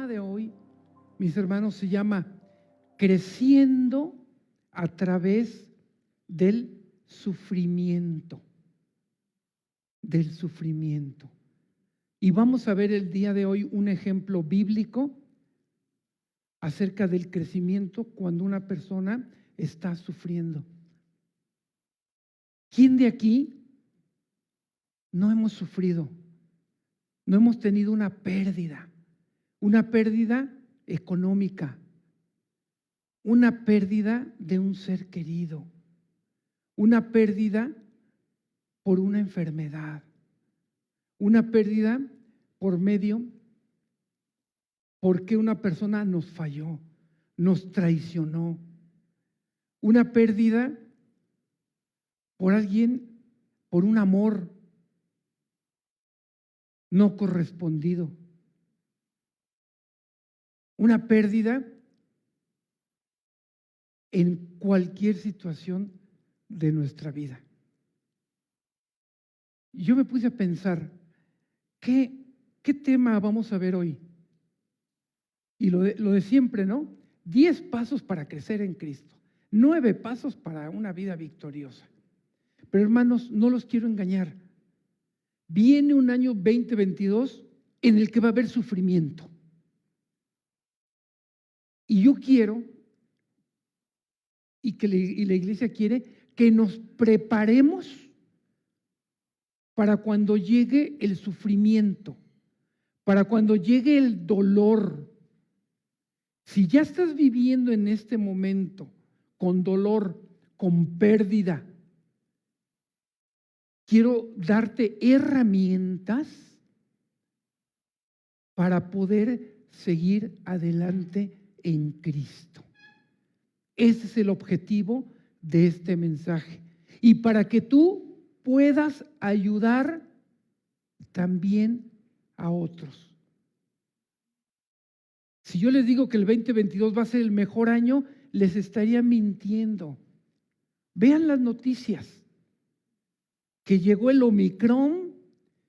tema de hoy, mis hermanos, se llama Creciendo a través del sufrimiento. Del sufrimiento. Y vamos a ver el día de hoy un ejemplo bíblico acerca del crecimiento cuando una persona está sufriendo. ¿Quién de aquí no hemos sufrido? No hemos tenido una pérdida económica, una pérdida de un ser querido, una pérdida por una enfermedad, una pérdida porque una persona nos falló, nos traicionó, una pérdida por alguien, por un amor no correspondido, una pérdida en cualquier situación de nuestra vida. Yo me puse a pensar, ¿qué tema vamos a ver hoy? Y lo de siempre, ¿no? 10 pasos para crecer en Cristo, 9 pasos para una vida victoriosa. Pero hermanos, no los quiero engañar. Viene un año 2022 en el que va a haber sufrimiento. Y yo quiero, y la iglesia quiere, que nos preparemos para cuando llegue el sufrimiento, para cuando llegue el dolor. Si ya estás viviendo en este momento con dolor, con pérdida, quiero darte herramientas para poder seguir adelante en Cristo. Ese es el objetivo de este mensaje. Y para que tú puedas ayudar también a otros. Si yo les digo que el 2022 va a ser el mejor año, les estaría mintiendo. Vean las noticias, que llegó el Omicron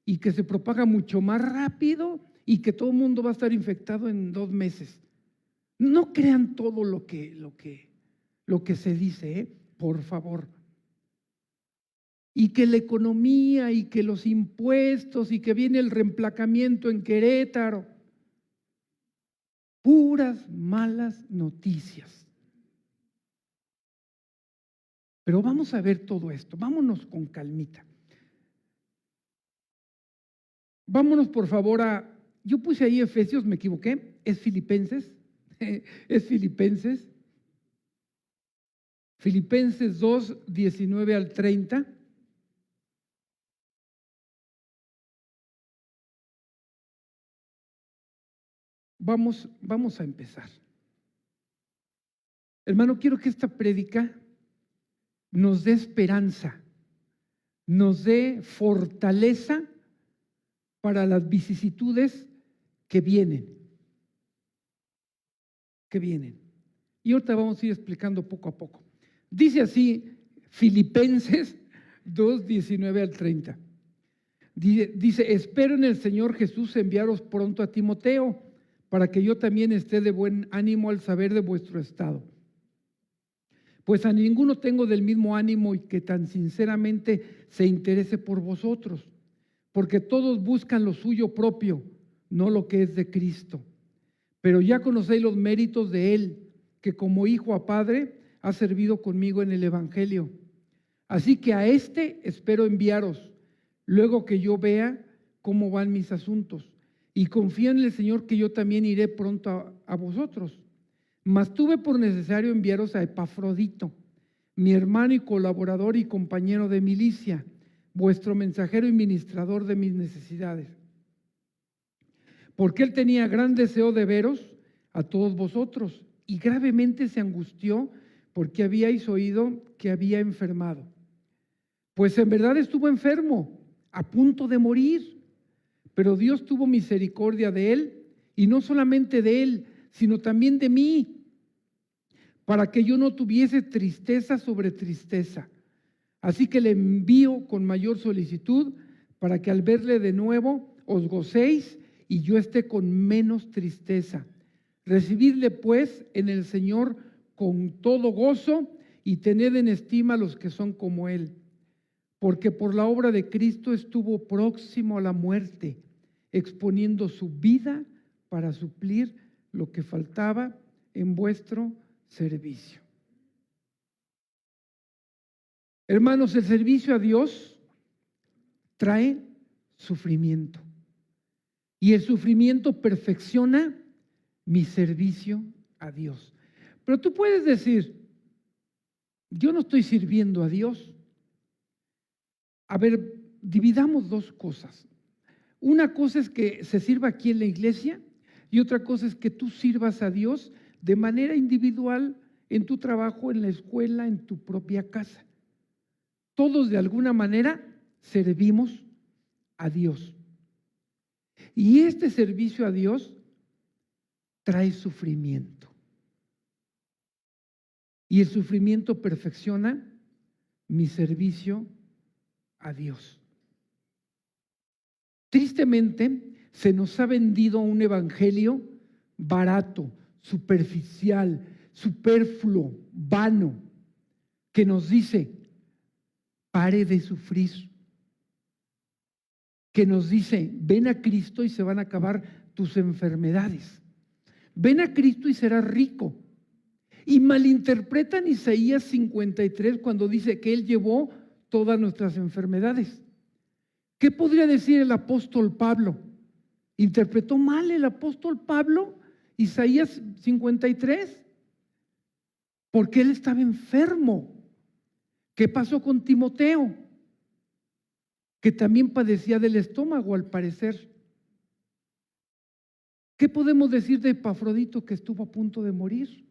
y que se propaga mucho más rápido y que todo el mundo va a estar infectado en 2 meses. No crean todo lo que se dice, por favor. Y que la economía y que los impuestos y que viene el reemplacamiento en Querétaro. Puras malas noticias. Pero vamos a ver todo esto, vámonos con calmita. Vámonos por favor yo puse ahí Efesios, me equivoqué, es Filipenses, es Filipenses. Filipenses 2, 19 al 30. Vamos a empezar. Hermano, quiero que esta prédica nos dé esperanza, nos dé fortaleza para las vicisitudes que vienen. Y ahorita vamos a ir explicando poco a poco. Dice así Filipenses 2, 19 al 30. Dice, espero en el Señor Jesús enviaros pronto a Timoteo, para que yo también esté de buen ánimo al saber de vuestro estado. Pues a ninguno tengo del mismo ánimo y que tan sinceramente se interese por vosotros, porque todos buscan lo suyo propio, no lo que es de Cristo. Pero ya conocéis los méritos de Él, que como hijo a padre ha servido conmigo en el Evangelio. Así que a este espero enviaros, luego que yo vea cómo van mis asuntos. Y confío en el Señor que yo también iré pronto a vosotros. Mas tuve por necesario enviaros a Epafrodito, mi hermano y colaborador y compañero de milicia, vuestro mensajero y ministrador de mis necesidades. Porque él tenía gran deseo de veros a todos vosotros y gravemente se angustió porque habíais oído que había enfermado. Pues en verdad estuvo enfermo, a punto de morir. Pero Dios tuvo misericordia de él, y no solamente de él, sino también de mí, para que yo no tuviese tristeza sobre tristeza. Así que le envío con mayor solicitud, para que al verle de nuevo os gocéis y yo esté con menos tristeza. Recibidle pues en el Señor con todo gozo y tened en estima a los que son como Él, porque por la obra de Cristo estuvo próximo a la muerte, exponiendo su vida para suplir lo que faltaba en vuestro servicio. Hermanos, el servicio a Dios trae sufrimiento y el sufrimiento perfecciona mi servicio a Dios. Pero tú puedes decir, yo no estoy sirviendo a Dios. A ver, dividamos dos cosas. Una cosa es que se sirva aquí en la iglesia y otra cosa es que tú sirvas a Dios de manera individual en tu trabajo, en la escuela, en tu propia casa. Todos de alguna manera servimos a Dios. Y este servicio a Dios trae sufrimiento. Y el sufrimiento perfecciona mi servicio a Dios. Tristemente, se nos ha vendido un evangelio barato, superficial, superfluo, vano, que nos dice, pare de sufrir, que nos dice, ven a Cristo y se van a acabar tus enfermedades. Ven a Cristo y serás rico. Y malinterpretan Isaías 53 cuando dice que Él llevó todas nuestras enfermedades. ¿Qué podría decir el apóstol Pablo? ¿Interpretó mal el apóstol Pablo Isaías 53? Porque él estaba enfermo. ¿Qué pasó con Timoteo? Que también padecía del estómago al parecer. ¿Qué podemos decir de Epafrodito, que estuvo a punto de morir?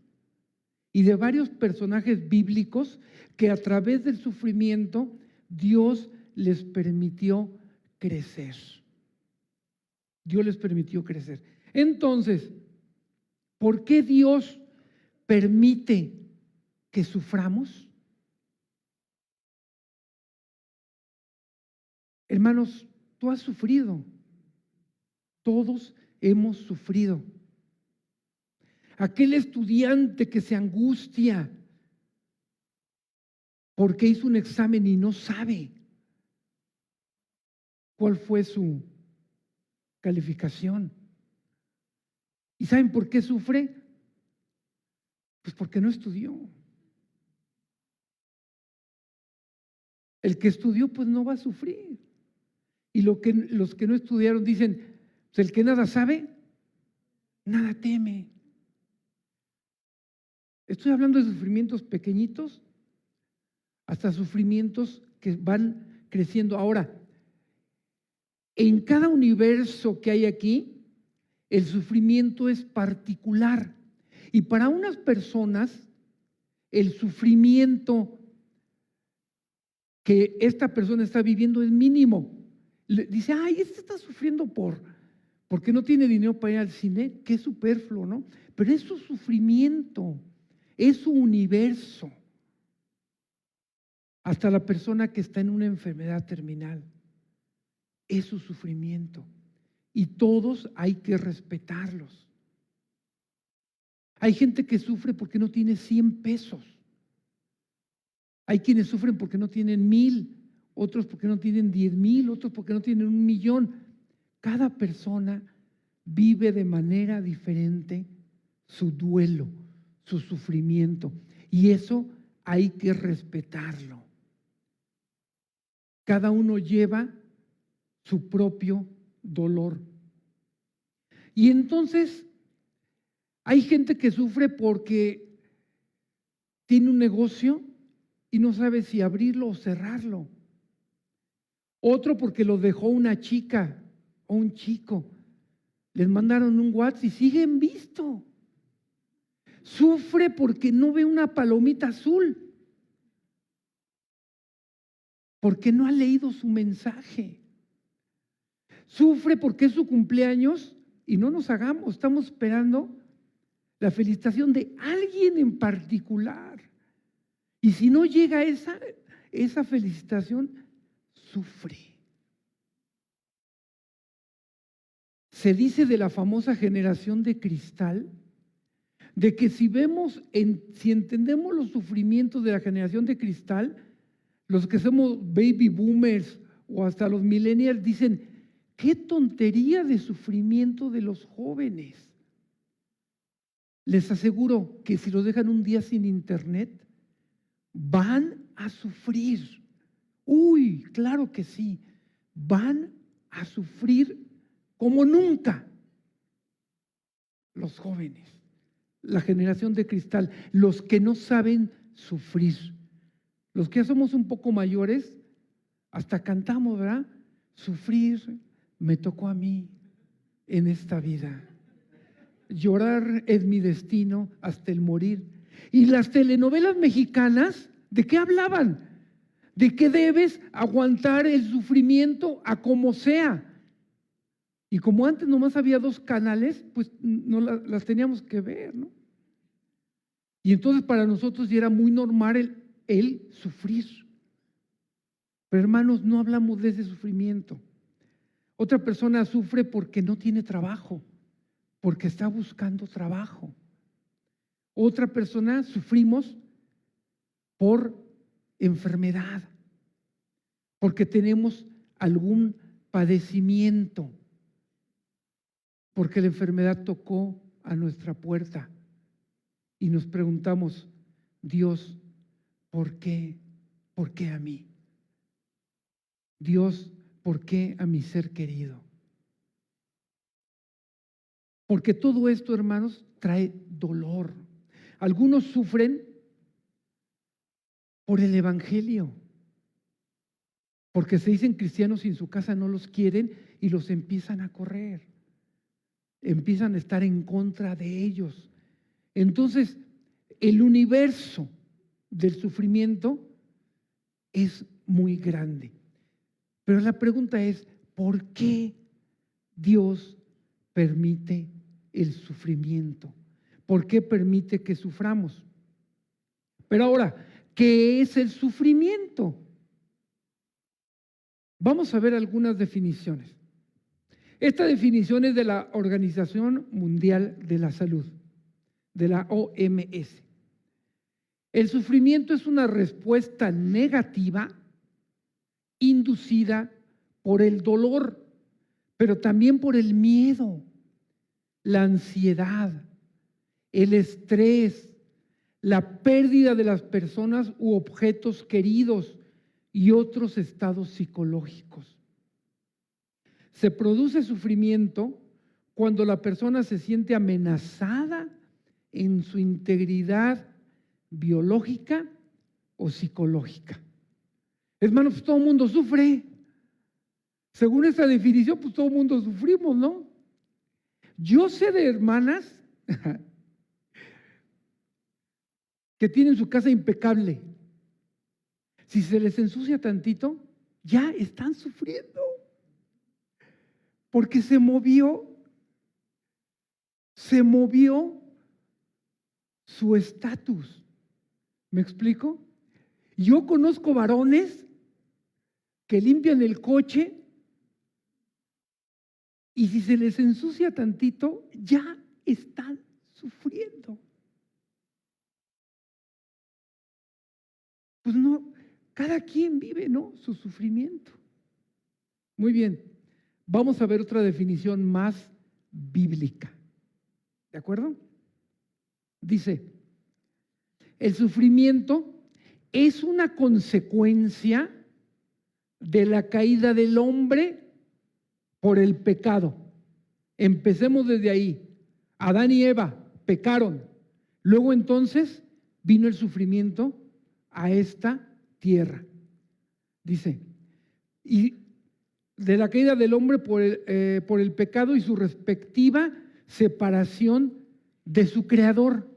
Y de varios personajes bíblicos que a través del sufrimiento Dios les permitió crecer. Dios les permitió crecer. Entonces, ¿por qué Dios permite que suframos? Hermanos, tú has sufrido. Todos hemos sufrido. Aquel estudiante que se angustia porque hizo un examen y no sabe cuál fue su calificación. ¿Y saben por qué sufre? Pues porque no estudió. El que estudió pues no va a sufrir. Y los que no estudiaron dicen, pues el que nada sabe, nada teme. Estoy hablando de sufrimientos pequeñitos hasta sufrimientos que van creciendo. Ahora, en cada universo que hay aquí, el sufrimiento es particular. Y para unas personas, el sufrimiento que esta persona está viviendo es mínimo. Dice, ay, este está sufriendo porque no tiene dinero para ir al cine, qué superfluo, ¿no? Pero es su sufrimiento, es su universo. Hasta la persona que está en una enfermedad terminal, es su sufrimiento. Y todos hay que respetarlos. Hay gente que sufre porque no tiene 100 pesos. Hay quienes sufren porque no tienen 1,000, otros porque no tienen 10,000, otros porque no tienen 1,000,000. Cada persona vive de manera diferente su duelo, su sufrimiento. Y eso hay que respetarlo. Cada uno lleva su propio dolor. Y entonces hay gente que sufre porque tiene un negocio y no sabe si abrirlo o cerrarlo. Otro porque lo dejó una chica o un chico. Les mandaron un WhatsApp y siguen visto. Sufre porque no ve una palomita azul. Porque no ha leído su mensaje. Sufre porque es su cumpleaños y no nos hagamos, estamos esperando la felicitación de alguien en particular. Y si no llega esa felicitación, sufre. se dice de la famosa generación de cristal, de que si entendemos los sufrimientos de la generación de cristal, los que somos baby boomers o hasta los millennials dicen, qué tontería de sufrimiento de los jóvenes. Les aseguro que si los dejan un día sin internet, van a sufrir. Uy, claro que sí, van a sufrir como nunca los jóvenes, la generación de cristal, los que no saben sufrir. Los que ya somos un poco mayores, hasta cantamos, ¿verdad? Sufrir me tocó a mí en esta vida. Llorar es mi destino hasta el morir. Y las telenovelas mexicanas, ¿de qué hablaban? De que debes aguantar el sufrimiento a como sea. Y como antes nomás había 2 canales, pues no las teníamos que ver, ¿no? Y entonces para nosotros ya era muy normal el sufrir. Pero hermanos, no hablamos de ese sufrimiento. Otra persona sufre porque no tiene trabajo, porque está buscando trabajo. Otra persona sufrimos por enfermedad, porque tenemos algún padecimiento, porque la enfermedad tocó a nuestra puerta y nos preguntamos, Dios, ¿por qué? ¿Por qué a mí? Dios, ¿por qué a mi ser querido? Porque todo esto, hermanos, trae dolor. Algunos sufren por el evangelio, porque se dicen cristianos y en su casa no los quieren y los empiezan a correr, empiezan a estar en contra de ellos. Entonces, el universo del sufrimiento es muy grande. Pero la pregunta es, ¿por qué Dios permite el sufrimiento? ¿Por qué permite que suframos? Pero ahora, ¿qué es el sufrimiento? Vamos a ver algunas definiciones. Esta definición es de la Organización Mundial de la Salud, de la OMS. El sufrimiento es una respuesta negativa inducida por el dolor, pero también por el miedo, la ansiedad, el estrés, la pérdida de las personas u objetos queridos y otros estados psicológicos. Se produce sufrimiento cuando la persona se siente amenazada en su integridad biológica o psicológica. Hermanos, pues todo el mundo sufre. Según esta definición, pues todo el mundo sufrimos, ¿no? Yo sé de hermanas que tienen su casa impecable. Si se les ensucia tantito, ya están sufriendo. Porque se movió su estatus. ¿Me explico? Yo conozco varones que limpian el coche y si se les ensucia tantito, ya están sufriendo. Pues no, cada quien vive, ¿no?, su sufrimiento. Muy bien, vamos a ver otra definición más bíblica. ¿De acuerdo? Dice, el sufrimiento es una consecuencia de la caída del hombre por el pecado. Empecemos desde ahí. Adán y Eva pecaron. Luego entonces vino el sufrimiento a esta tierra. Dice, y de la caída del hombre por el pecado y su respectiva separación de su creador.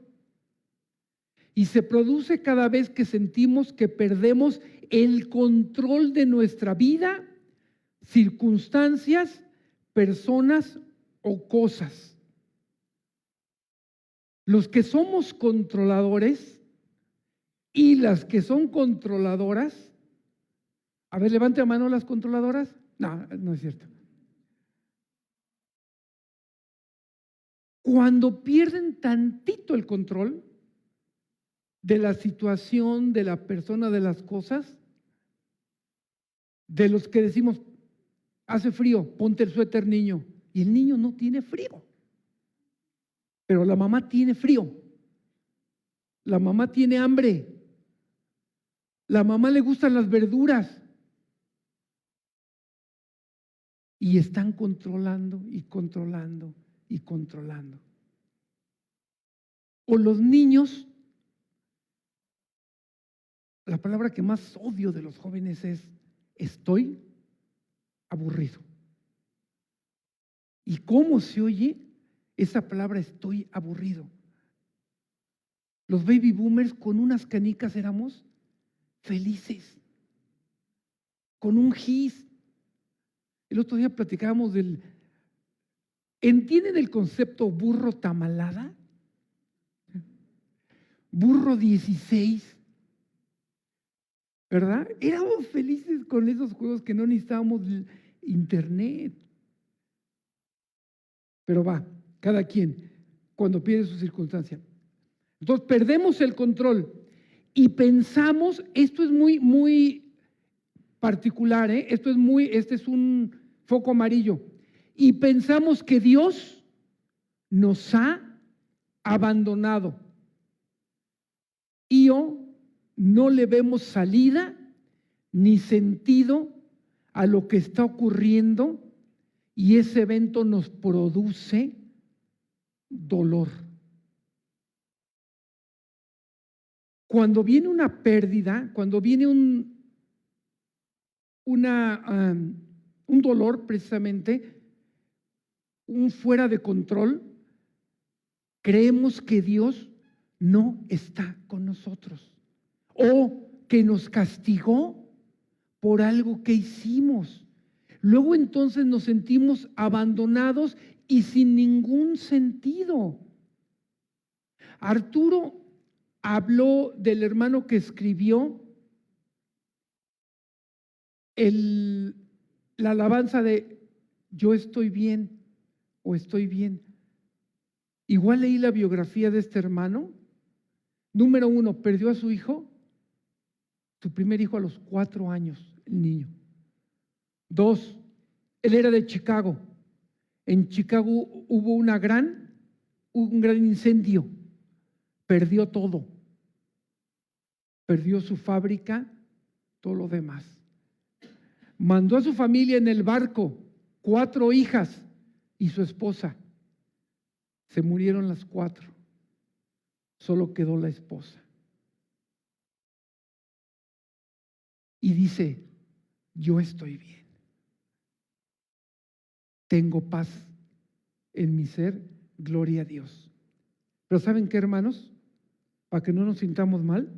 Y se produce cada vez que sentimos que perdemos el control de nuestra vida, circunstancias, personas o cosas. Los que somos controladores y las que son controladoras, a ver, levante la mano las controladoras. No, no es cierto. Cuando pierden tantito el control de la situación, de la persona, de las cosas, de los que decimos, hace frío, ponte el suéter, niño, y el niño no tiene frío, pero la mamá tiene frío, la mamá tiene hambre, la mamá le gustan las verduras, y están controlando y controlando y controlando. O los niños, la palabra que más odio de los jóvenes es estoy aburrido. ¿Y cómo se oye esa palabra estoy aburrido? Los baby boomers con unas canicas éramos felices, con un gis. El otro día platicábamos del, ¿entienden el concepto burro tamalada? Burro 16, ¿verdad? Éramos felices con esos juegos que no necesitábamos internet. Pero va, cada quien, cuando pierde su circunstancia. Entonces perdemos el control y pensamos, esto es muy particular, este es un foco amarillo, y pensamos que Dios nos ha abandonado y no le vemos salida ni sentido a lo que está ocurriendo y ese evento nos produce dolor. Cuando viene una pérdida, cuando viene un dolor precisamente, un fuera de control, creemos que Dios no está con nosotros o que nos castigó por algo que hicimos. Luego entonces nos sentimos abandonados y sin ningún sentido. Arturo habló del hermano que escribió la alabanza de yo estoy bien o estoy bien. Igual leí la biografía de este hermano. Número 1, perdió a su hijo, su primer hijo a los 4 años, el niño. 2, él era de Chicago. En Chicago hubo un gran incendio. Perdió todo. Perdió su fábrica, todo lo demás. Mandó a su familia en el barco, 4 hijas y su esposa. Se murieron las 4. Solo quedó la esposa. Y dice, yo estoy bien. Tengo paz en mi ser, gloria a Dios. Pero ¿saben qué, hermanos? Para que no nos sintamos mal,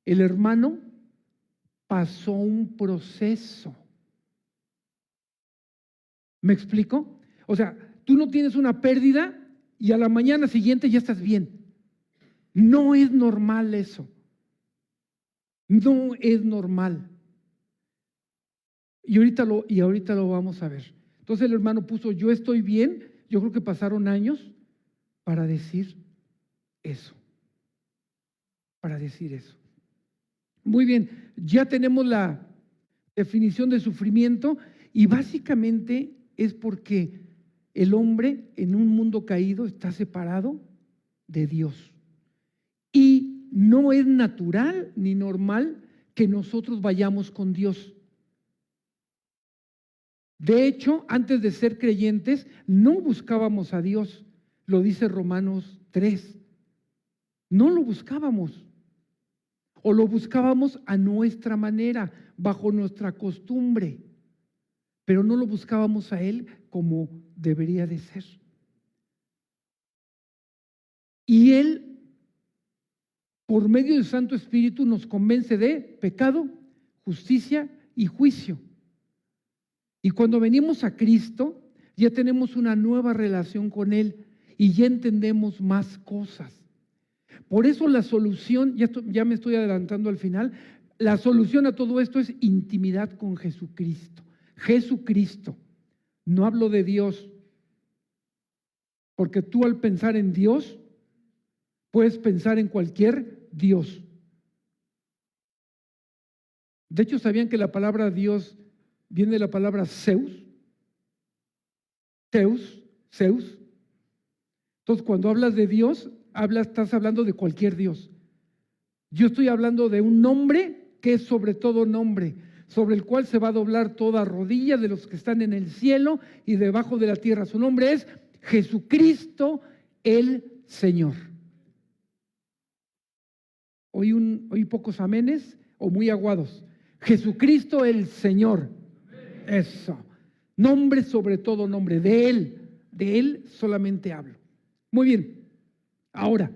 el hermano pasó un proceso. ¿Me explico? O sea, tú no tienes una pérdida y a la mañana siguiente ya estás bien. No es normal eso. No es normal. Y ahorita lo vamos a ver. Entonces el hermano puso, yo estoy bien. Yo creo que pasaron años para decir eso. Para decir eso. Muy bien, ya tenemos la definición de sufrimiento y básicamente es porque el hombre en un mundo caído está separado de Dios. Y no es natural ni normal que nosotros vayamos con Dios. De hecho, antes de ser creyentes, no buscábamos a Dios. Lo dice Romanos 3. No lo buscábamos. O lo buscábamos a nuestra manera, bajo nuestra costumbre. Pero no lo buscábamos a Él como debería de ser. Y Él, por medio del Santo Espíritu, nos convence de pecado, justicia y juicio. Y cuando venimos a Cristo, ya tenemos una nueva relación con Él y ya entendemos más cosas. Por eso la solución, ya me estoy adelantando al final, la solución a todo esto es intimidad con Jesucristo. Jesucristo. No hablo de Dios, porque tú al pensar en Dios, puedes pensar en cualquier Dios. De hecho, ¿sabían que la palabra Dios viene de la palabra Zeus? Zeus. Entonces, cuando hablas de Dios, estás hablando de cualquier Dios. Yo estoy hablando de un nombre que es sobre todo nombre, sobre el cual se va a doblar toda rodilla de los que están en el cielo y debajo de la tierra. Su nombre es Jesucristo el Señor. Oí pocos amenes o muy aguados. Jesucristo el Señor. Eso. Nombre sobre todo nombre. De Él solamente hablo. Muy bien. Ahora,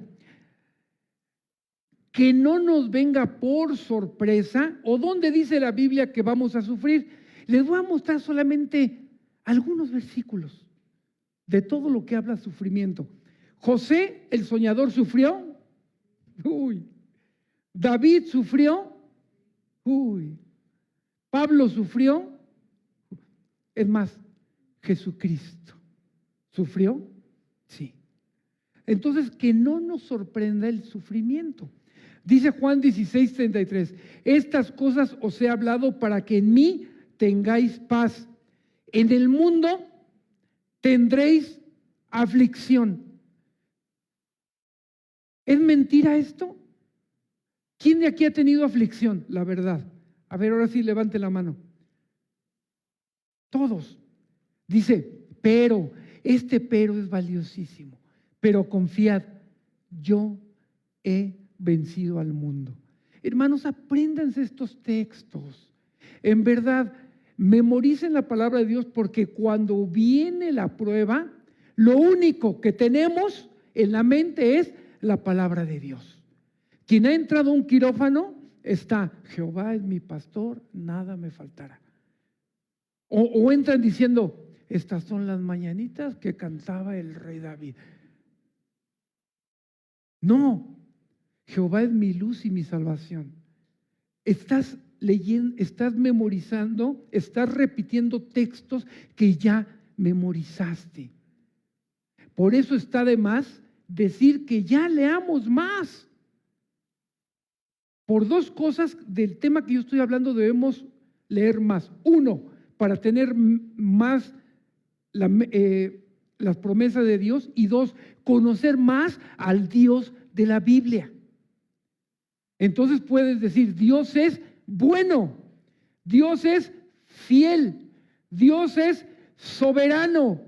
que no nos venga por sorpresa, o donde dice la Biblia que vamos a sufrir. Les voy a mostrar solamente algunos versículos de todo lo que habla sufrimiento. José, el soñador, sufrió. David sufrió. Pablo sufrió. Es más, Jesucristo sufrió. Sí. Entonces, que no nos sorprenda el sufrimiento. Dice Juan 16:33, estas cosas os he hablado para que en mí tengáis paz. En el mundo tendréis aflicción. ¿Es mentira esto? ¿Quién de aquí ha tenido aflicción? La verdad. A ver, ahora sí, levante la mano. Todos. Dice, pero, este pero es valiosísimo. Pero confiad, yo he vencido al mundo. Hermanos, apréndanse estos textos. En verdad, memoricen la palabra de Dios, porque cuando viene la prueba, lo único que tenemos en la mente es la palabra de Dios. Quien ha entrado a un quirófano está, Jehová es mi pastor, nada me faltará. O entran diciendo, estas son las mañanitas que cantaba el rey David. No, Jehová es mi luz y mi salvación. Estás leyendo, estás memorizando, estás repitiendo textos que ya memorizaste. Por eso está de más decir que ya leamos más. Por dos cosas del tema que yo estoy hablando debemos leer más. Uno, para tener más las promesas de Dios, y dos, conocer más al Dios de la Biblia. Entonces puedes decir, Dios es bueno, Dios es fiel, Dios es soberano.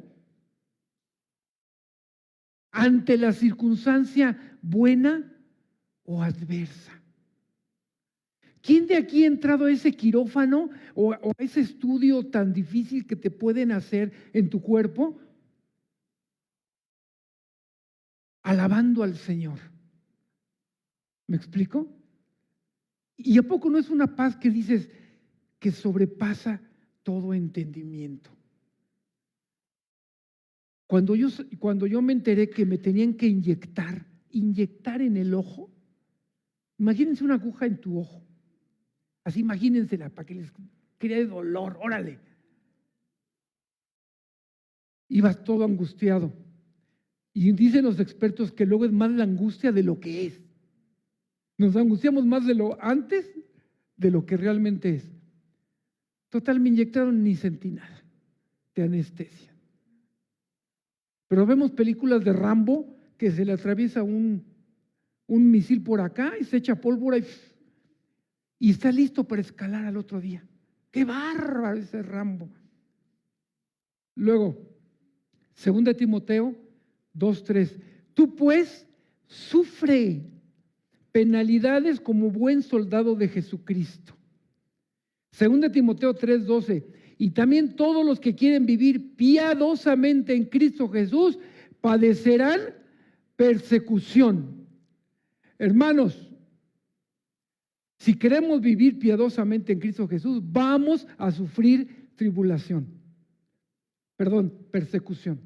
Ante la circunstancia buena o adversa. ¿Quién de aquí ha entrado a ese quirófano o a ese estudio tan difícil que te pueden hacer en tu cuerpo? Alabando al Señor. ¿Me explico? ¿Y a poco no es una paz que dices que sobrepasa todo entendimiento? Cuando yo me enteré que me tenían que inyectar en el ojo, imagínense una aguja en tu ojo. Así imagínensela para que les cree dolor, órale. Ibas todo angustiado. Y dicen los expertos que luego es más la angustia de lo que es. Nos angustiamos más de lo antes de lo que realmente es. Total, me inyectaron, ni sentí nada de anestesia. Pero vemos películas de Rambo que se le atraviesa un misil por acá y se echa pólvora y está listo para escalar al otro día. ¡Qué bárbaro ese Rambo! Luego, 2 Timoteo 2:3. Tú pues sufre penalidades como buen soldado de Jesucristo. 2 Timoteo 3:12. Y también todos los que quieren vivir piadosamente en Cristo Jesús padecerán persecución. Hermanos, si queremos vivir piadosamente en Cristo Jesús, vamos a sufrir persecución.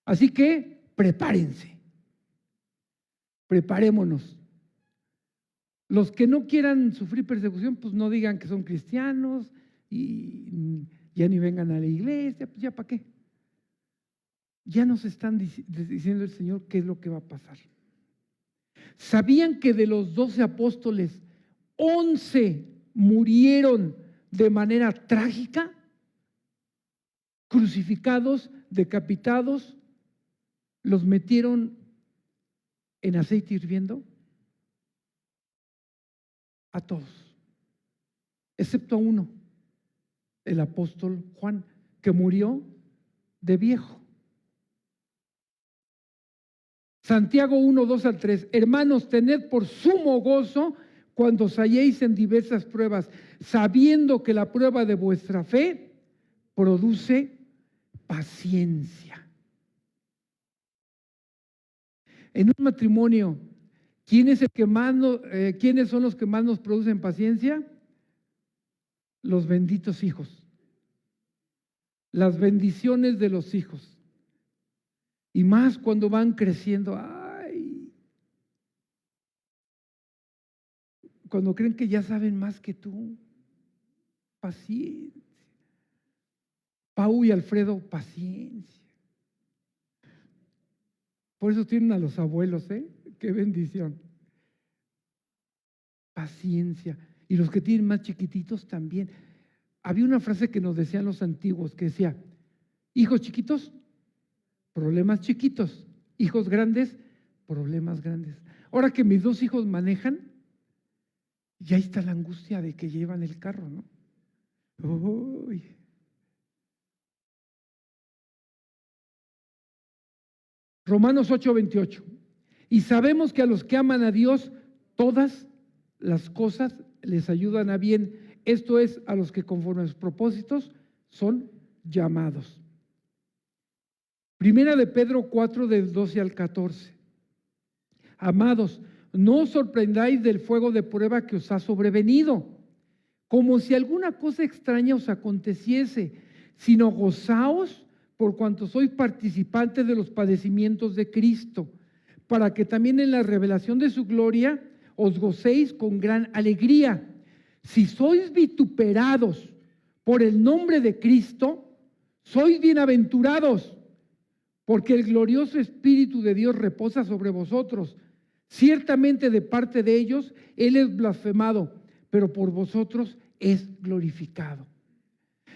Así que prepárense, preparémonos. Los que no quieran sufrir persecución, pues no digan que son cristianos y ya ni vengan a la iglesia, pues ya para qué. ya nos están diciendo el Señor qué es lo que va a pasar. ¿Sabían que de los 12 apóstoles, 11 murieron de manera trágica? Crucificados, decapitados, los metieron en aceite hirviendo. A todos, excepto a uno, el apóstol Juan, que murió de viejo. Santiago 1, 2 al 3. Hermanos, tened por sumo gozo cuando os halléis en diversas pruebas, sabiendo que la prueba de vuestra fe produce paciencia. En un matrimonio, ¿quiénes son los que más nos producen paciencia? Los benditos hijos, las bendiciones de los hijos. Y más cuando van creciendo, ay, cuando creen que ya saben más que tú, paciencia. Pau y Alfredo, paciencia. Por eso tienen a los abuelos, ¿eh? Qué bendición. Paciencia. Y los que tienen más chiquititos también. Había una frase que nos decían los antiguos que decía: hijos chiquitos, problemas chiquitos; hijos grandes, problemas grandes. Ahora que mis dos hijos manejan, ya está la angustia de que llevan el carro, ¿no? Uy. Romanos 8:28. Y sabemos que a los que aman a Dios, todas las cosas les ayudan a bien. Esto es, a los que conforme a sus propósitos son llamados. Primera de Pedro 4, del 12 al 14. Amados, no os sorprendáis del fuego de prueba que os ha sobrevenido, como si alguna cosa extraña os aconteciese, sino gozaos por cuanto sois participantes de los padecimientos de Cristo, para que también en la revelación de su gloria os gocéis con gran alegría. Si sois vituperados por el nombre de Cristo, sois bienaventurados, porque el glorioso Espíritu de Dios reposa sobre vosotros. Ciertamente de parte de ellos Él es blasfemado, pero por vosotros es glorificado.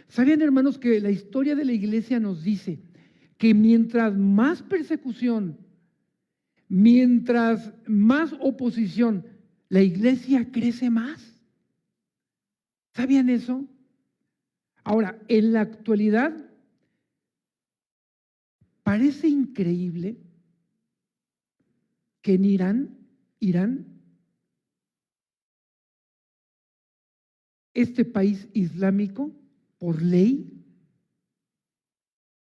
¿Sabían, hermanos, que la historia de la iglesia nos dice que mientras más persecución, mientras más oposición, la iglesia crece más? ¿Sabían eso? Ahora, en la actualidad, parece increíble que en Irán, este país islámico, por ley,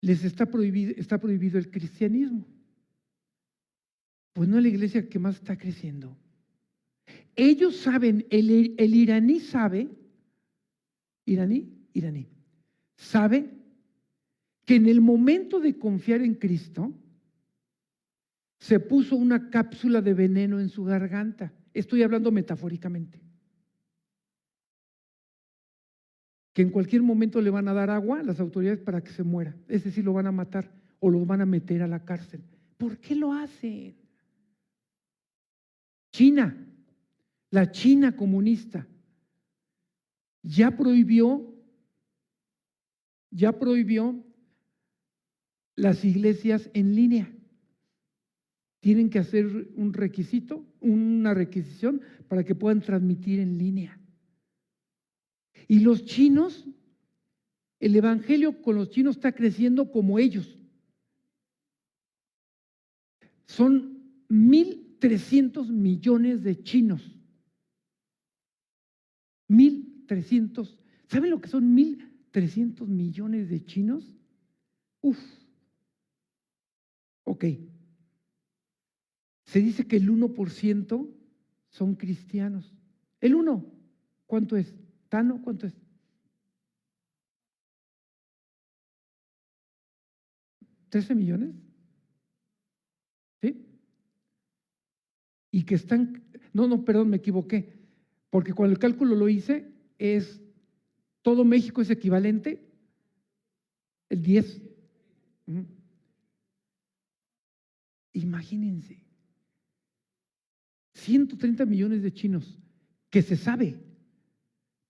les está prohibido el cristianismo. Pues no es la iglesia que más está creciendo. Ellos saben, el iraní sabe, sabe que en el momento de confiar en Cristo, se puso una cápsula de veneno en su garganta. Estoy hablando metafóricamente. Que en cualquier momento le van a dar agua a las autoridades para que se muera. Es decir, lo van a matar o lo van a meter a la cárcel. ¿Por qué lo hacen? China, la China comunista, ya prohibió las iglesias en línea. Tienen que hacer un requisito, una requisición para que puedan transmitir en línea. Y los chinos, el evangelio con los chinos está creciendo como ellos. Son 1.300 millones de chinos. 1.300. ¿Saben lo que son 1.300 millones de chinos? Uf. Ok. Se dice que el 1% son cristianos. ¿El 1? ¿Cuánto es? ¿Tano? ¿Cuánto es? ¿13 millones? ¿Sí? Y que están, no, perdón, me equivoqué, porque cuando el cálculo lo hice, todo México es equivalente, el 10. Imagínense, 130 millones de chinos, que se sabe,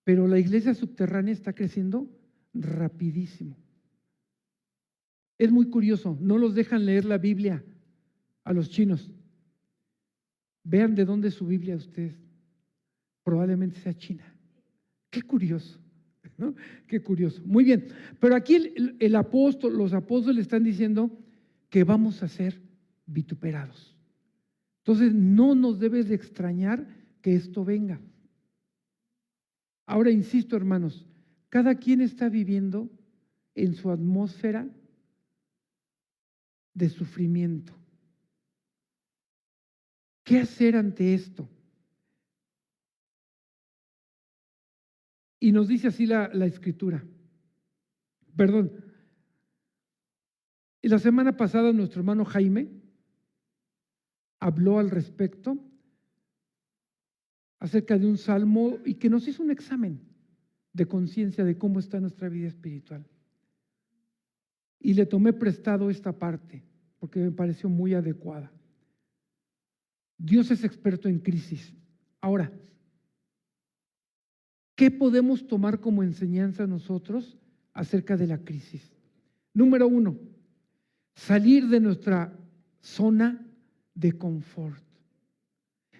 pero la iglesia subterránea está creciendo rapidísimo. Es muy curioso, no los dejan leer la Biblia a los chinos. Vean de dónde es su Biblia ustedes. Probablemente sea China. Qué curioso, ¿no? Qué curioso. Muy bien, pero aquí el apóstol, los apóstoles están diciendo que vamos a ser vituperados. Entonces no nos debe de extrañar que esto venga. Ahora insisto, hermanos, cada quien está viviendo en su atmósfera de sufrimiento. ¿Qué hacer ante esto? Y nos dice así la escritura. Perdón. Y la semana pasada nuestro hermano Jaime habló al respecto acerca de un salmo y que nos hizo un examen de conciencia de cómo está nuestra vida espiritual. Y le tomé prestado esta parte porque me pareció muy adecuada. Dios es experto en crisis. Ahora, ¿qué podemos tomar como enseñanza nosotros acerca de la crisis? Número 1, salir de nuestra zona de confort.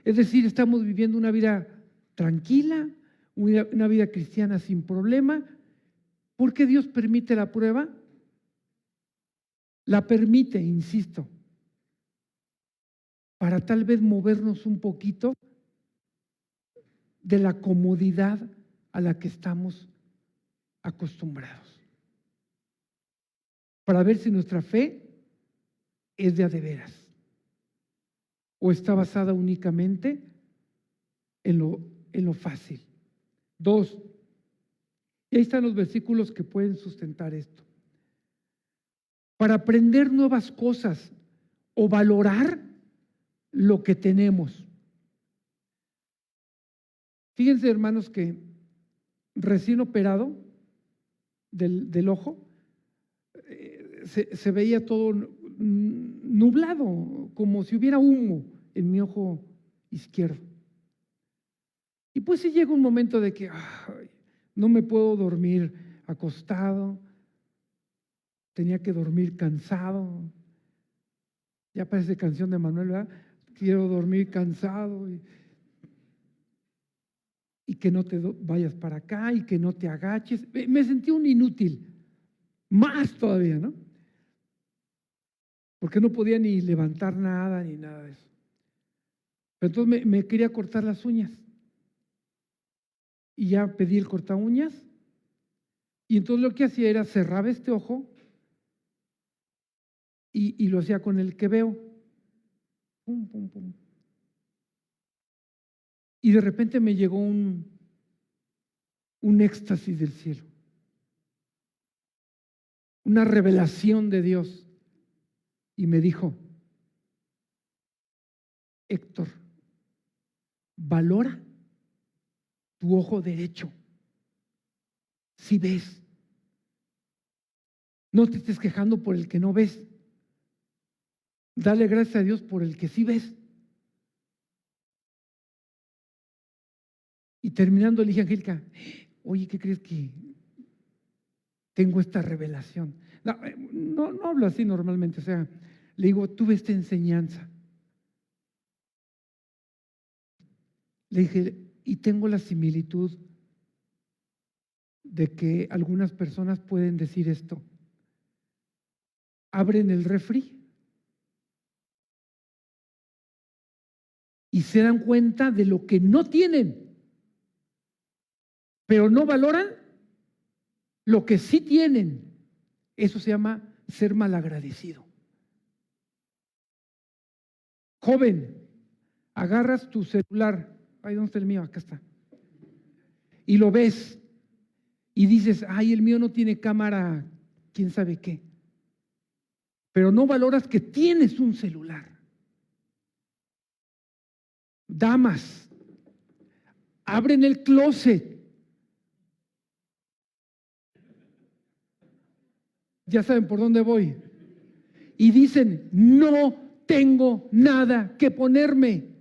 Es decir, estamos viviendo una vida tranquila, una vida cristiana sin problema. ¿Por qué Dios permite la prueba? La permite, insisto, para tal vez movernos un poquito de la comodidad a la que estamos acostumbrados, para ver si nuestra fe es de a de veras o está basada únicamente en lo fácil. 2, y ahí están los versículos que pueden sustentar esto. Para aprender nuevas cosas o valorar lo que tenemos. Fíjense, hermanos, que recién operado del ojo, se veía todo nublado, como si hubiera humo en mi ojo izquierdo. Y pues sí llega un momento de que no me puedo dormir acostado, tenía que dormir cansado. Ya parece canción de Manuel, ¿verdad? Quiero dormir cansado y que no te vayas para acá y que no te agaches. Me sentí un inútil, más todavía, ¿no? Porque no podía ni levantar nada ni nada de eso. Pero entonces me quería cortar las uñas. Y ya pedí el corta uñas. Y entonces lo que hacía era cerraba este ojo y lo hacía con el que veo. Pum, pum, pum. Y de repente me llegó un éxtasis del cielo. Una revelación de Dios. Y me dijo: Héctor, valora tu ojo derecho. Si ves, no te estés quejando por el que no ves. Dale gracias a Dios por el que sí ves. Y terminando le dije a Angélica: oye, ¿qué crees que tengo esta revelación? No hablo así normalmente, o sea, le digo, tuve esta enseñanza. Le dije, y tengo la similitud de que algunas personas pueden decir esto. Abren el refri y se dan cuenta de lo que no tienen, pero no valoran lo que sí tienen. Eso se llama ser malagradecido. Joven, agarras tu celular. Ay, ¿dónde está el mío? Acá está. Y lo ves y dices, ay, el mío no tiene cámara, quién sabe qué. Pero no valoras que tienes un celular. Damas, abren el closet. Ya saben por dónde voy. Y dicen, no tengo nada que ponerme.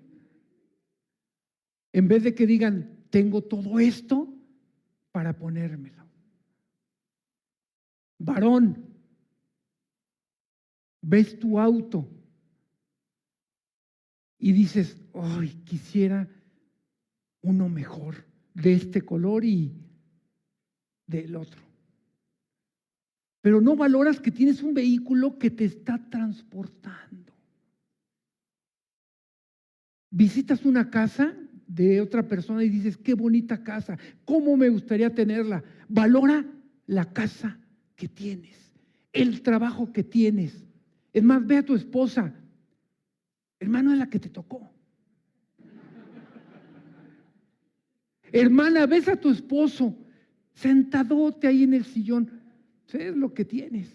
En vez de que digan, tengo todo esto para ponérmelo. Varón, ves tu auto y dices, ay, quisiera uno mejor, de este color y del otro. Pero no valoras que tienes un vehículo que te está transportando. Visitas una casa de otra persona y dices, qué bonita casa, cómo me gustaría tenerla. Valora la casa que tienes, el trabajo que tienes. Es más, ve a tu esposa, hermano, es la que te tocó. Hermana, ves a tu esposo sentadote ahí en el sillón. Es lo que tienes.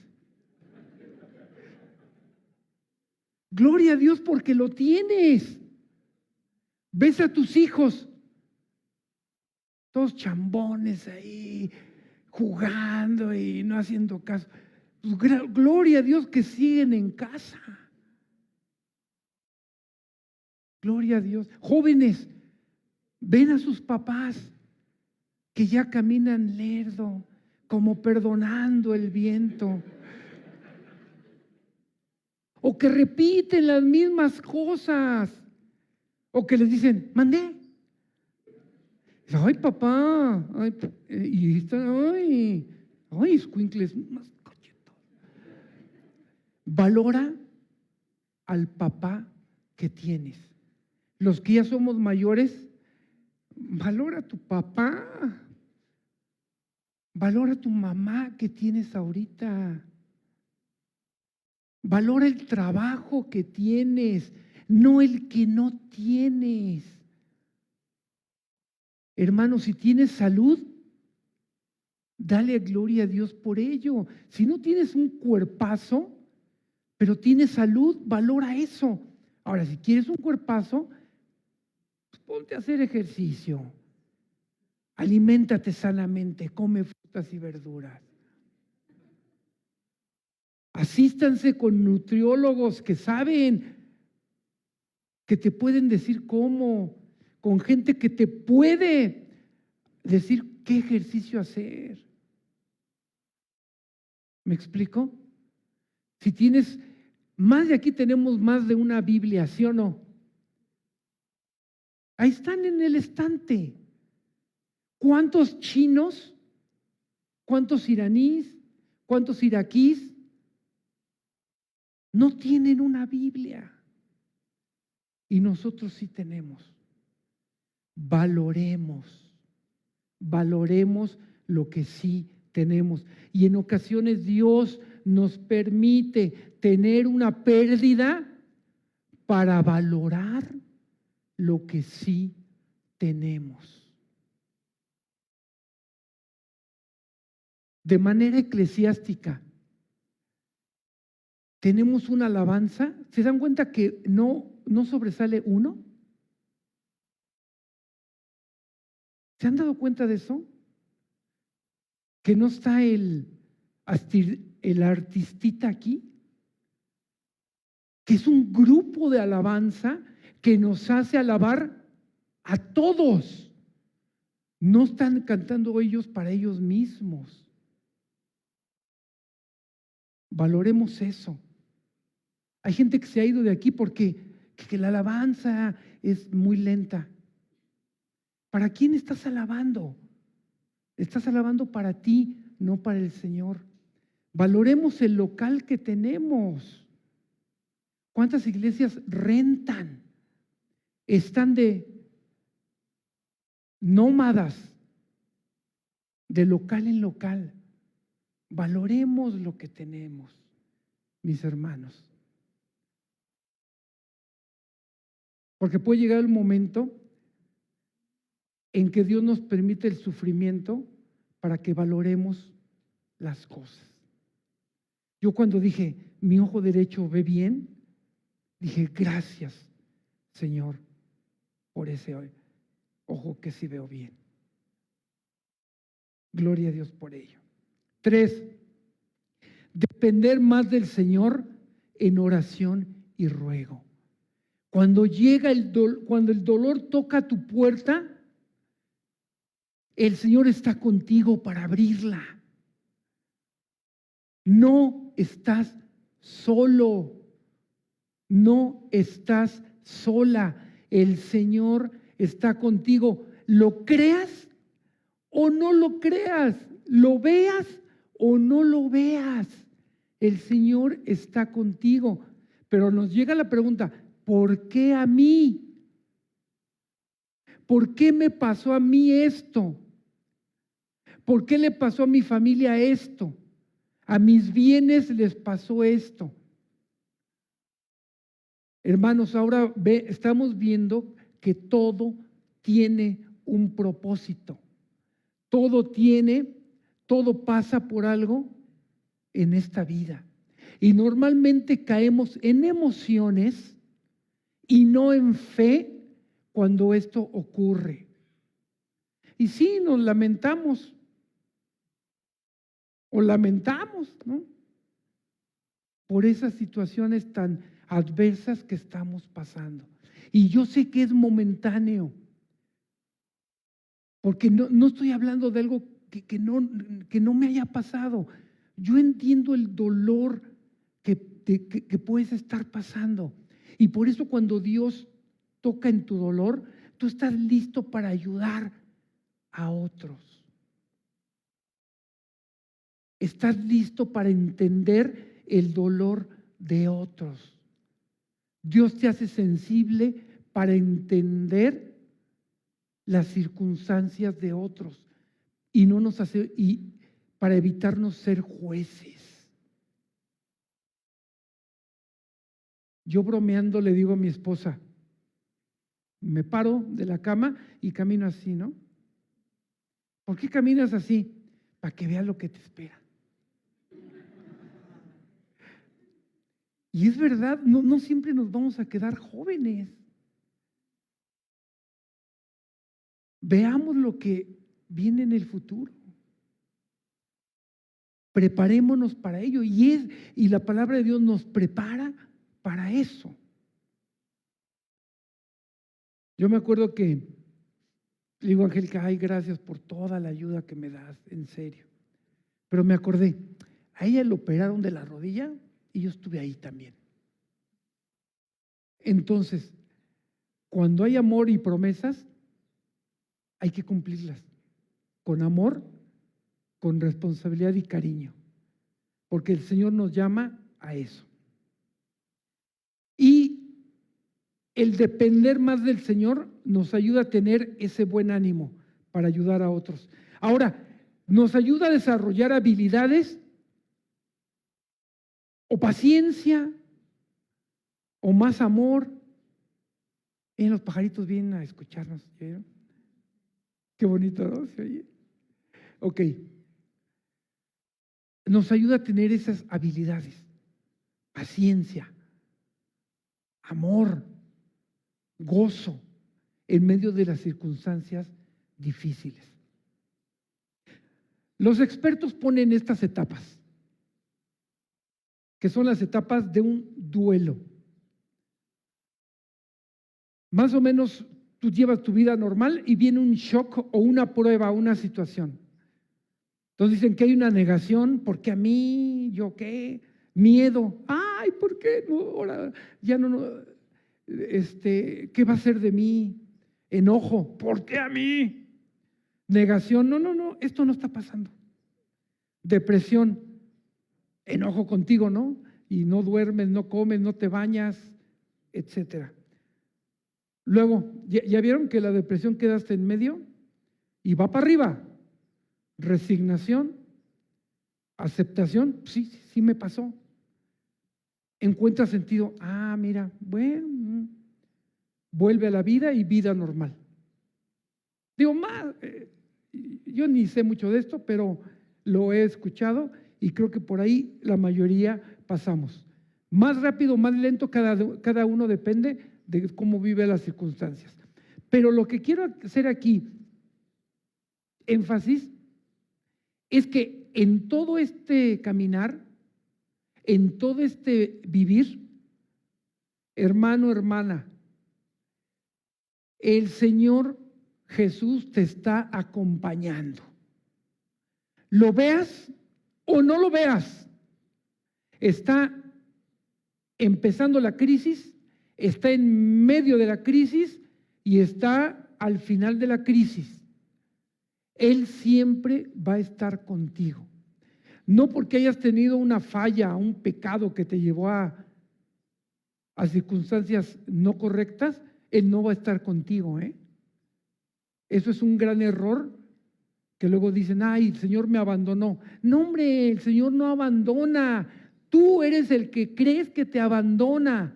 Gloria a Dios porque lo tienes. Ves a tus hijos, todos chambones ahí, jugando y no haciendo caso. Pues, gloria a Dios que siguen en casa. Gloria a Dios. Jóvenes, ven a sus papás que ya caminan lerdo, como perdonando el viento. O que repiten las mismas cosas. O que les dicen, mandé. Ay, papá. Ay, y están, ay, escuincles. Valora al papá que tienes. Los que ya somos mayores, valora a tu papá. Valora a tu mamá que tienes ahorita. Valora el trabajo que tienes, no el que no tienes. Hermano, si tienes salud, dale gloria a Dios por ello. Si no tienes un cuerpazo, pero tienes salud, valora eso. Ahora, si quieres un cuerpazo, pues ponte a hacer ejercicio. Aliméntate sanamente, come frutas y verduras. Asístanse con nutriólogos que saben, que te pueden decir cómo, con gente que te puede decir qué ejercicio hacer. ¿Me explico? Si tienes, más de aquí tenemos más de una Biblia, ¿sí o no? Ahí están en el estante. ¿Cuántos chinos? ¿Cuántos iraníes? ¿Cuántos iraquíes no tienen una Biblia? Y nosotros sí tenemos. Valoremos lo que sí tenemos. Y en ocasiones Dios nos permite tener una pérdida para valorar lo que sí tenemos. De manera eclesiástica, tenemos una alabanza. ¿Se dan cuenta que no sobresale uno? ¿Se han dado cuenta de eso? Que no está el artistita aquí, que es un grupo de alabanza que nos hace alabar a todos. No están cantando ellos para ellos mismos. Valoremos eso. Hay gente que se ha ido de aquí porque que la alabanza es muy lenta. ¿Para quién estás alabando? Estás alabando para ti, no para el Señor. Valoremos el local que tenemos. ¿Cuántas iglesias rentan? Están de nómadas, de local en local. Valoremos lo que tenemos, mis hermanos. Porque puede llegar el momento en que Dios nos permite el sufrimiento para que valoremos las cosas. Yo cuando dije, mi ojo derecho ve bien, dije, gracias, Señor, por ese ojo que sí veo bien. Gloria a Dios por ello. 3, depender más del Señor en oración y ruego. Cuando cuando el dolor toca tu puerta, el Señor está contigo para abrirla. No estás solo, no estás sola. El Señor está contigo. ¿Lo creas o no lo creas? ¿Lo veas o no lo veas? El Señor está contigo. Pero nos llega la pregunta, ¿por qué a mí? ¿Por qué me pasó a mí esto? ¿Por qué le pasó a mi familia esto? A mis bienes les pasó esto. Hermanos, ahora estamos viendo que todo tiene un propósito. Todo pasa por algo en esta vida. Y normalmente caemos en emociones y no en fe cuando esto ocurre. Y sí, nos lamentamos o lamentamos, ¿no? Por esas situaciones tan adversas que estamos pasando. Y yo sé que es momentáneo, porque no estoy hablando de algo que no me haya pasado. Yo entiendo el dolor que puedes estar pasando. Y por eso cuando Dios toca en tu dolor, tú estás listo para ayudar a otros. Estás listo para entender el dolor de otros. Dios te hace sensible para entender las circunstancias de otros y no nos hace, y para evitarnos ser jueces. Yo bromeando le digo a mi esposa, me paro de la cama y camino así, ¿no? ¿Por qué caminas así? Para que veas lo que te espera. Y es verdad, no siempre nos vamos a quedar jóvenes. Veamos lo que viene en el futuro. Preparémonos para ello. Y la palabra de Dios nos prepara para eso. Yo me acuerdo que le digo a Angélica, ay, gracias por toda la ayuda que me das, en serio. Pero me acordé, a ella le operaron de la rodilla y yo estuve ahí también. Entonces, cuando hay amor y promesas, hay que cumplirlas con amor, con responsabilidad y cariño, porque el Señor nos llama a eso. Y el depender más del Señor nos ayuda a tener ese buen ánimo para ayudar a otros. Ahora, nos ayuda a desarrollar habilidades o paciencia o más amor. Y los pajaritos vienen a escucharnos. ¿Vieron? Qué bonito, ¿no? ¿Se oye? Ok. Nos ayuda a tener esas habilidades. Paciencia, amor, gozo en medio de las circunstancias difíciles. Los expertos ponen estas etapas, que son las etapas de un duelo. Más o menos tú llevas tu vida normal y viene un shock o una prueba, una situación. Entonces dicen que hay una negación, ¿por qué a mí? ¿Yo qué? Miedo, ay, ¿por qué? No, ahora ya no, ¿qué va a ser de mí? Enojo, ¿por qué a mí? Negación, no, esto no está pasando. Depresión, enojo contigo, ¿no? Y no duermes, no comes, no te bañas, etcétera. Luego, ¿ya vieron que la depresión queda hasta en medio? Y va para arriba. Resignación, aceptación, sí me pasó. Encuentra sentido, mira, bueno, vuelve a la vida y vida normal. Digo, yo ni sé mucho de esto, pero lo he escuchado y creo que por ahí la mayoría pasamos. Más rápido, más lento, cada uno depende de cómo vive las circunstancias. Pero lo que quiero hacer aquí, énfasis, es que en todo este caminar, en todo este vivir, hermano, hermana, el Señor Jesús te está acompañando. Lo veas o no lo veas, está empezando la crisis, está en medio de la crisis y está al final de la crisis. Él siempre va a estar contigo. No porque hayas tenido una falla, un pecado que te llevó a circunstancias no correctas, Él no va a estar contigo, ¿eh? Eso es un gran error, que luego dicen, ay, el Señor me abandonó. No, hombre, el Señor no abandona. Tú eres el que crees que te abandona.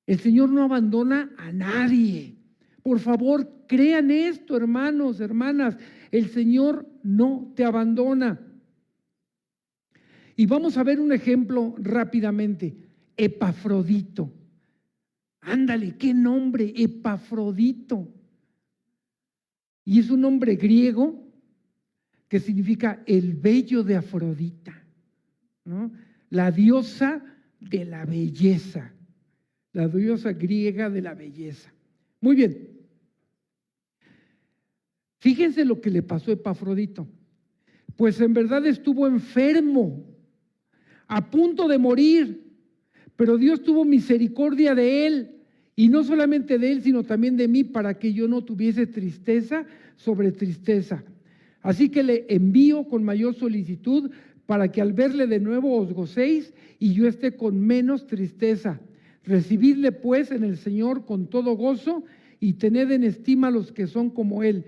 El Señor no abandona a nadie. Por favor, crean esto, hermanos, hermanas. El Señor no te abandona. Y vamos a ver un ejemplo rápidamente. Epafrodito. Ándale, qué nombre, Epafrodito. Y es un nombre griego que significa el bello de Afrodita, ¿no? La diosa de la belleza, la diosa griega de la belleza. Muy bien. Fíjense lo que le pasó a Epafrodito. Pues en verdad estuvo enfermo, a punto de morir, pero Dios tuvo misericordia de él, y no solamente de él, sino también de mí, para que yo no tuviese tristeza sobre tristeza. Así que le envío con mayor solicitud, para que al verle de nuevo os gocéis y yo esté con menos tristeza. Recibidle pues en el Señor con todo gozo y tened en estima a los que son como él,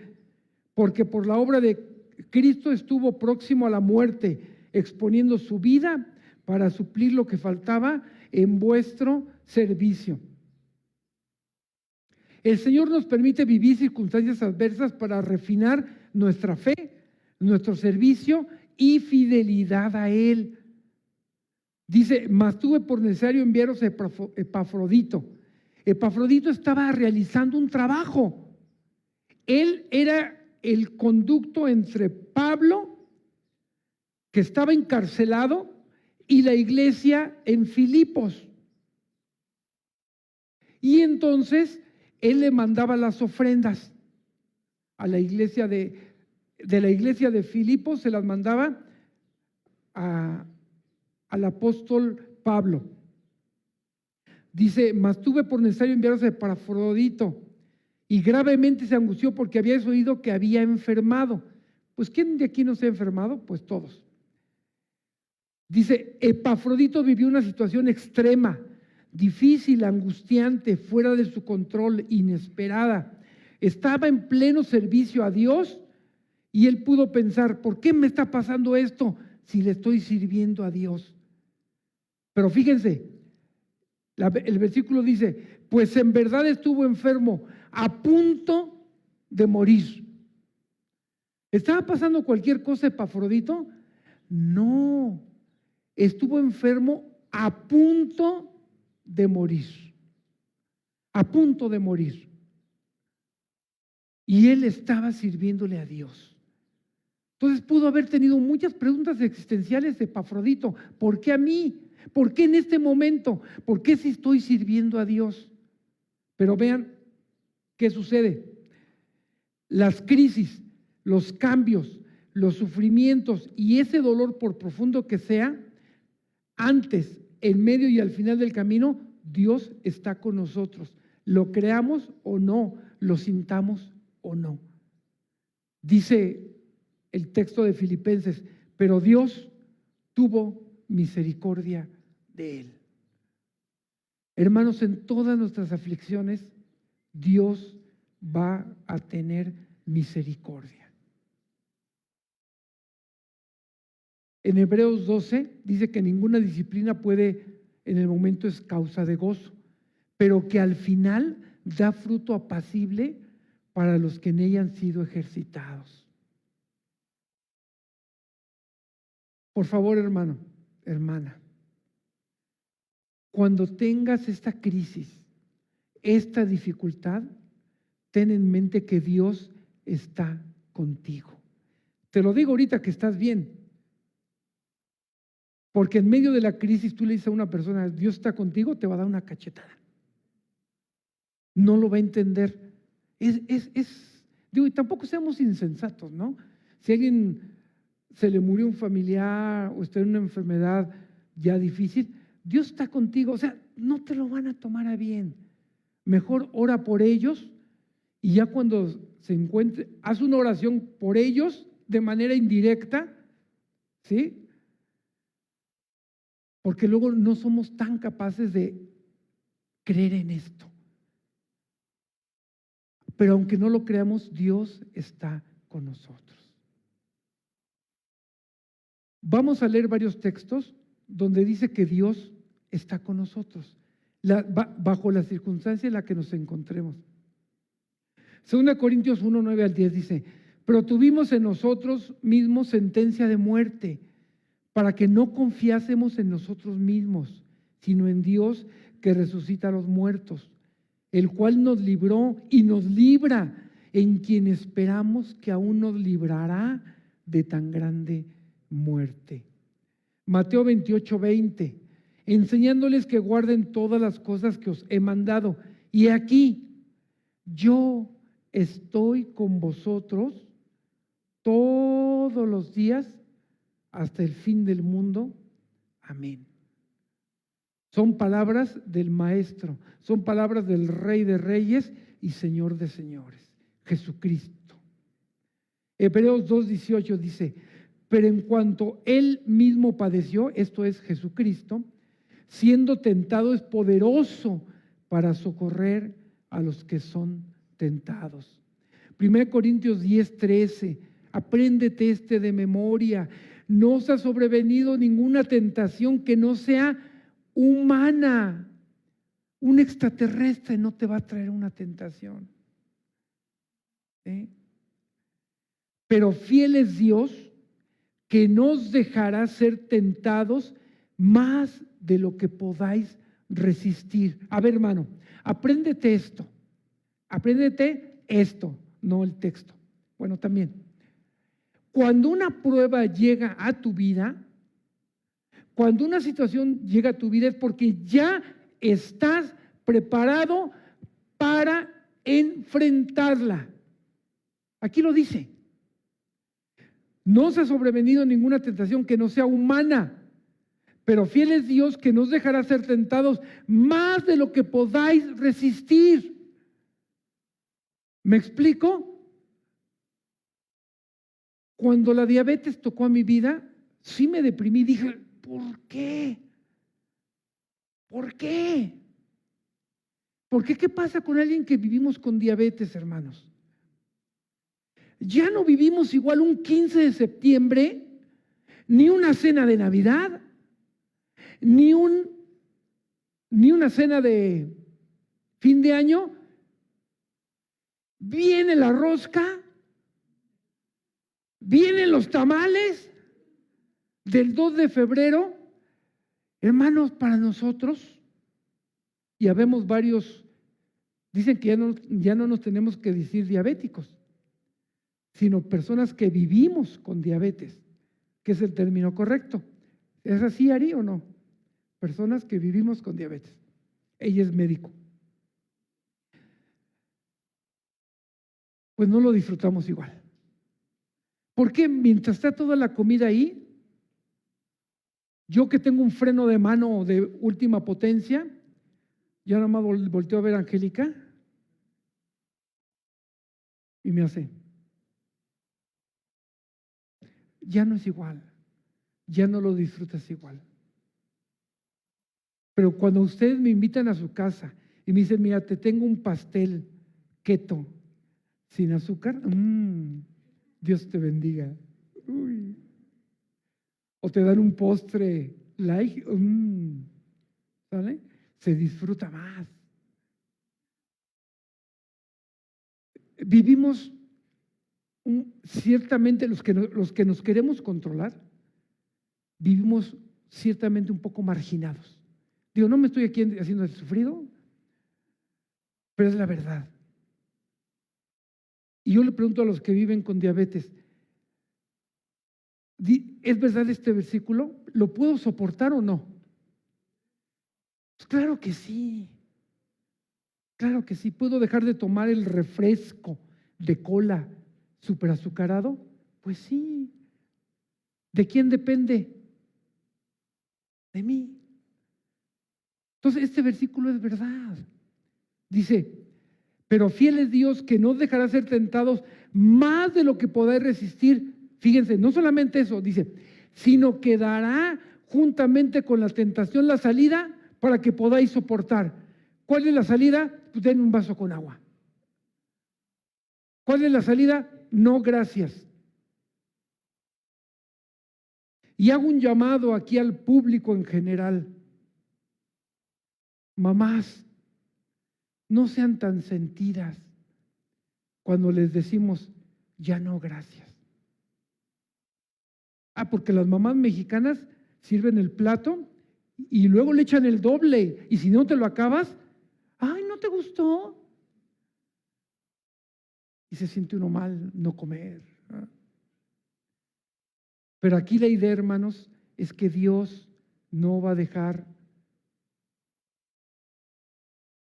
porque por la obra de Cristo estuvo próximo a la muerte, exponiendo su vida para suplir lo que faltaba en vuestro servicio. El Señor nos permite vivir circunstancias adversas para refinar nuestra fe, nuestro servicio y fidelidad a Él. Dice, mas tuve por necesario enviaros a Epafrodito. Epafrodito estaba realizando un trabajo. Él era el conducto entre Pablo, que estaba encarcelado, y la iglesia en Filipos. Y entonces él le mandaba las ofrendas a la iglesia de la iglesia de Filipos, se las mandaba al apóstol Pablo. Dice, mas tuve por necesario enviaros a Epafrodito, y gravemente se angustió porque había oído que había enfermado. Pues ¿quién de aquí no se ha enfermado? Pues todos. Dice, Epafrodito vivió una situación extrema, difícil, angustiante, fuera de su control, inesperada. Estaba en pleno servicio a Dios y él pudo pensar, ¿por qué me está pasando esto si le estoy sirviendo a Dios? Pero fíjense, el versículo dice, pues en verdad estuvo enfermo, a punto de morir. ¿Estaba pasando cualquier cosa Epafrodito? No, estuvo enfermo a punto de morir, a punto de morir. Y él estaba sirviéndole a Dios. Entonces pudo haber tenido muchas preguntas existenciales de Epafrodito. ¿Por qué a mí? ¿Por qué en este momento? ¿Por qué si estoy sirviendo a Dios? Pero vean qué sucede. Las crisis, los cambios, los sufrimientos y ese dolor, por profundo que sea, antes, en medio y al final del camino, Dios está con nosotros. Lo creamos o no, lo sintamos o no. Dice el texto de Filipenses, pero Dios tuvo misericordia de él. Hermanos, en todas nuestras aflicciones, Dios va a tener misericordia. En Hebreos 12 dice que ninguna disciplina puede, en el momento es causa de gozo, pero que al final da fruto apacible para los que en ella han sido ejercitados. Por favor, hermano, hermana, cuando tengas esta crisis, esta dificultad, ten en mente que Dios está contigo. Te lo digo ahorita que estás bien. Porque en medio de la crisis tú le dices a una persona, Dios está contigo, te va a dar una cachetada. No lo va a entender. Digo, y tampoco seamos insensatos, ¿no? Si a alguien se le murió un familiar o está en una enfermedad ya difícil, Dios está contigo, o sea, no te lo van a tomar a bien. Mejor ora por ellos y ya cuando se encuentre, haz una oración por ellos de manera indirecta, ¿sí? Porque luego no somos tan capaces de creer en esto. Pero aunque no lo creamos, Dios está con nosotros. Vamos a leer varios textos donde dice que Dios está con nosotros, bajo la circunstancia en la que nos encontremos. 2 Corintios 1, 9 al 10 dice, pero tuvimos en nosotros mismos sentencia de muerte, para que no confiásemos en nosotros mismos, sino en Dios que resucita a los muertos, el cual nos libró y nos libra, en quien esperamos que aún nos librará de tan grande muerte. Mateo 28, 20, enseñándoles que guarden todas las cosas que os he mandado. Y aquí, yo estoy con vosotros todos los días hasta el fin del mundo. Amén. Son palabras del Maestro, son palabras del Rey de Reyes y Señor de Señores, Jesucristo. Hebreos 2:18 dice, pero en cuanto Él mismo padeció, esto es Jesucristo, siendo tentado es poderoso para socorrer a los que son tentados. 1 Corintios 10:13, apréndete este de memoria, no os ha sobrevenido ninguna tentación que no sea humana. Un extraterrestre no te va a traer una tentación. ¿Sí? Pero fiel es Dios, que no os dejará ser tentados más de lo que podáis resistir. A ver, hermano, apréndete esto, no el texto. Bueno, también. Cuando una prueba llega a tu vida, cuando una situación llega a tu vida es porque ya estás preparado para enfrentarla. Aquí lo dice. No os ha sobrevenido ninguna tentación que no sea humana, pero fiel es Dios que nos dejará ser tentados más de lo que podáis resistir. ¿Me explico? Cuando la diabetes tocó a mi vida, sí me deprimí, dije, ¿por qué? ¿Por qué? ¿Por qué? ¿Qué pasa con alguien que vivimos con diabetes, hermanos? Ya no vivimos igual un 15 de septiembre, ni una cena de Navidad, ni una cena de fin de año. Viene la rosca, vienen los tamales del 2 de febrero. Hermanos, para nosotros, y habemos varios, dicen que ya no nos tenemos que decir diabéticos, sino personas que vivimos con diabetes, que es el término correcto. ¿Es así, Ari, o no? Personas que vivimos con diabetes. Ella es médico. Pues no lo disfrutamos igual. Porque mientras está toda la comida ahí, yo que tengo un freno de mano de última potencia, ya nada más volteo a ver a Angélica y me hace, ya no es igual, ya no lo disfrutas igual. Pero cuando ustedes me invitan a su casa y me dicen, mira, te tengo un pastel keto sin azúcar, Dios te bendiga. Uy. O te dan un postre light, ¿sale? Se disfruta más. Vivimos ciertamente los que nos queremos controlar, vivimos ciertamente un poco marginados. Digo, no me estoy aquí haciendo el sufrido, pero es la verdad. Y yo le pregunto a los que viven con diabetes, ¿Es verdad este versículo? ¿Lo puedo soportar o no? Pues claro que sí. Claro que sí. ¿Puedo dejar de tomar el refresco de cola superazucarado? Pues sí. ¿De quién depende? De mí. Entonces, este versículo es verdad. Dice, pero fiel es Dios que no dejará ser tentados más de lo que podáis resistir. Fíjense, no solamente eso, dice, sino que dará juntamente con la tentación la salida para que podáis soportar. ¿Cuál es la salida? Pues denme un vaso con agua. ¿Cuál es la salida? No, gracias. Y hago un llamado aquí al público en general. Mamás, no sean tan sentidas cuando les decimos, ya no, gracias. Porque las mamás mexicanas sirven el plato y luego le echan el doble. Y si no te lo acabas, ay, ¿no te gustó? Y se siente uno mal no comer. Pero aquí la idea, hermanos, es que Dios no va a dejar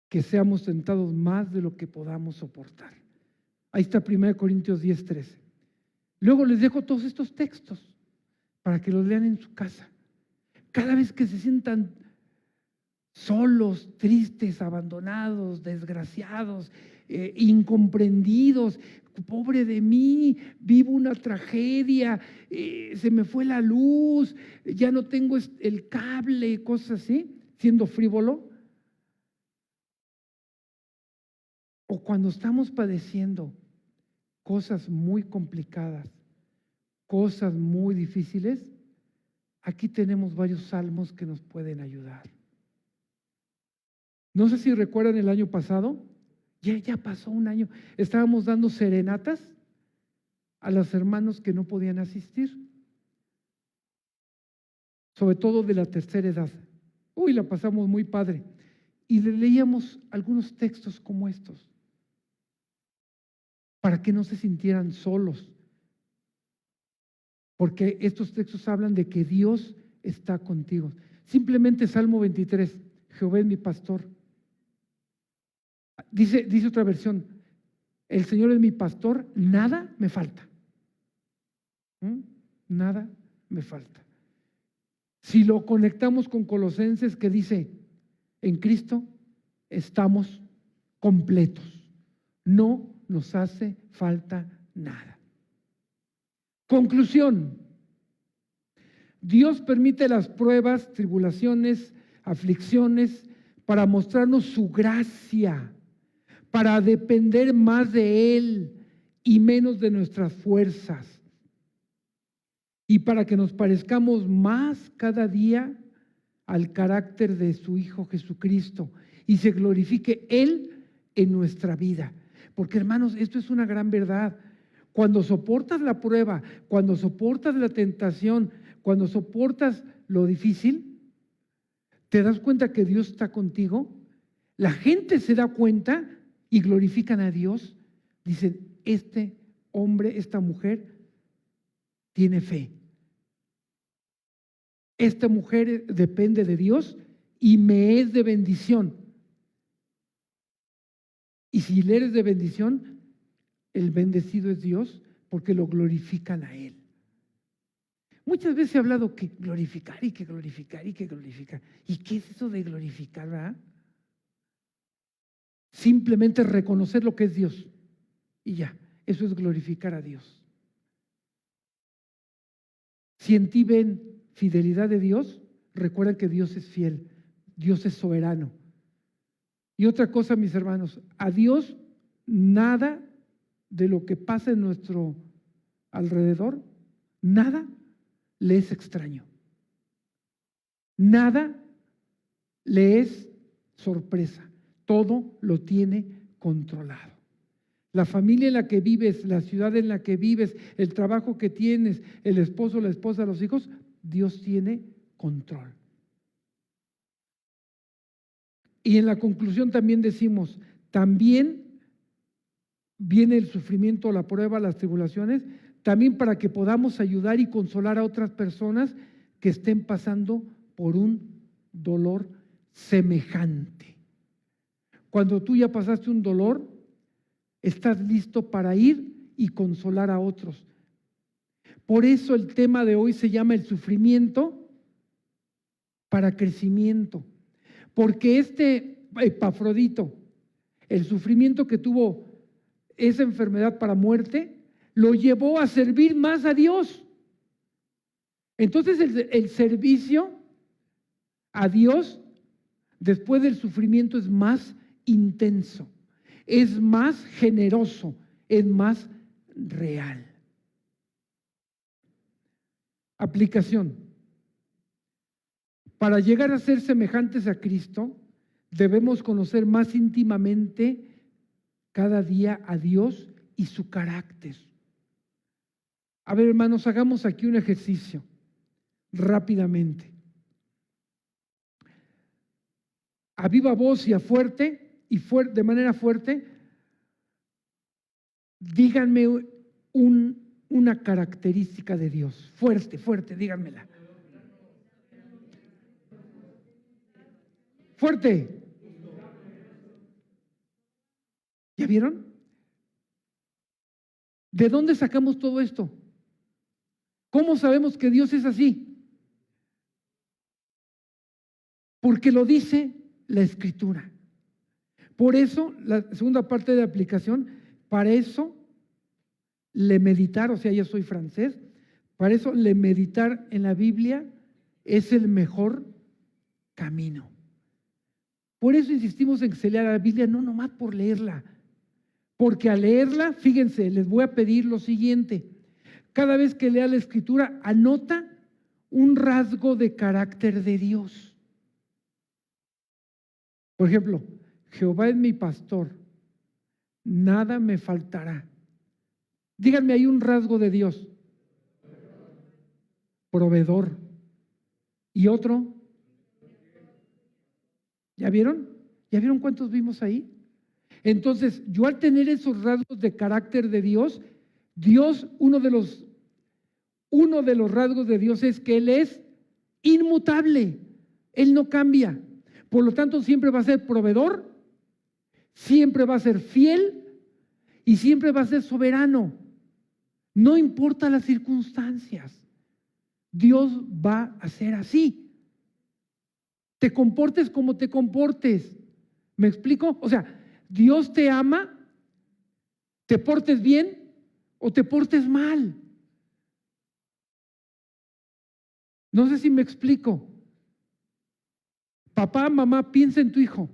que seamos tentados más de lo que podamos soportar. Ahí está 1 Corintios 10:13. Luego les dejo todos estos textos para que los lean en su casa. Cada vez que se sientan solos, tristes, abandonados, desgraciados, incomprendidos, pobre de mí, vivo una tragedia, se me fue la luz, ya no tengo el cable, cosas así, siendo frívolo. O cuando estamos padeciendo cosas muy complicadas, cosas muy difíciles, aquí tenemos varios salmos que nos pueden ayudar. No sé si recuerdan el año pasado, ya pasó un año, estábamos dando serenatas a los hermanos que no podían asistir, sobre todo de la tercera edad. Uy, la pasamos muy padre. Y le leíamos algunos textos como estos, para que no se sintieran solos, porque estos textos hablan de que Dios está contigo. Simplemente Salmo 23, Jehová es mi pastor. Dice otra versión, el Señor es mi pastor, nada me falta. Nada me falta. Si lo conectamos con Colosenses que dice, en Cristo estamos completos, no nos hace falta nada. Conclusión, Dios permite las pruebas, tribulaciones, aflicciones para mostrarnos su gracia, para depender más de Él y menos de nuestras fuerzas, y para que nos parezcamos más cada día al carácter de su Hijo Jesucristo y se glorifique Él en nuestra vida. Porque, hermanos, esto es una gran verdad. Cuando soportas la prueba, cuando soportas la tentación, cuando soportas lo difícil, te das cuenta que Dios está contigo. La gente se da cuenta y glorifican a Dios. Dicen, este hombre, esta mujer tiene fe. Esta mujer depende de Dios y me es de bendición. Y si le eres de bendición, el bendecido es Dios porque lo glorifican a Él. Muchas veces he hablado que glorificar y que glorificar y que glorificar. ¿Y qué es eso de glorificar, verdad? Simplemente reconocer lo que es Dios. Y ya, eso es glorificar a Dios. Si en ti ven fidelidad de Dios, recuerda que Dios es fiel, Dios es soberano. Y otra cosa, mis hermanos, a Dios nada de lo que pasa en nuestro alrededor, nada le es extraño. Nada le es sorpresa. Todo lo tiene controlado. La familia en la que vives, la ciudad en la que vives, el trabajo que tienes, el esposo, la esposa, los hijos, Dios tiene control. Y en la conclusión también decimos, también viene el sufrimiento, la prueba, las tribulaciones, también para que podamos ayudar y consolar a otras personas que estén pasando por un dolor semejante. Cuando tú ya pasaste un dolor, estás listo para ir y consolar a otros. Por eso el tema de hoy se llama el sufrimiento para crecimiento. Porque este Epafrodito, el sufrimiento que tuvo esa enfermedad para muerte, lo llevó a servir más a Dios. Entonces el servicio a Dios después del sufrimiento es más intenso, es más generoso, es más real. Aplicación. Para llegar a ser semejantes a Cristo, debemos conocer más íntimamente cada día a Dios y su carácter. A ver, hermanos, hagamos aquí un ejercicio rápidamente. A viva voz y a fuerte, de manera fuerte, díganme una característica de Dios. Fuerte, fuerte, díganmela. Fuerte. ¿Ya vieron? ¿De dónde sacamos todo esto? ¿Cómo sabemos que Dios es así? Porque lo dice la Escritura. Por eso, la segunda parte de la aplicación, para eso, le meditar, o sea, yo soy francés, para eso le meditar en la Biblia es el mejor camino. Por eso insistimos en que se lea la Biblia, no nomás por leerla, porque al leerla, fíjense, les voy a pedir lo siguiente: cada vez que lea la Escritura, anota un rasgo de carácter de Dios. Por ejemplo, Jehová es mi pastor, nada me faltará. Díganme, hay un rasgo de Dios. Proveedor. ¿Y otro? ¿Ya vieron? ¿Ya vieron cuántos vimos ahí? Entonces, yo al tener esos rasgos de carácter de Dios, uno de los rasgos de Dios es que Él es inmutable. Él no cambia. Por lo tanto, siempre va a ser proveedor, siempre va a ser fiel y siempre va a ser soberano. No importa las circunstancias, Dios va a ser así. Te comportes como te comportes. ¿Me explico? O sea, Dios te ama, te portes bien o te portes mal. No sé si me explico. Papá, mamá, piensa en tu hijo.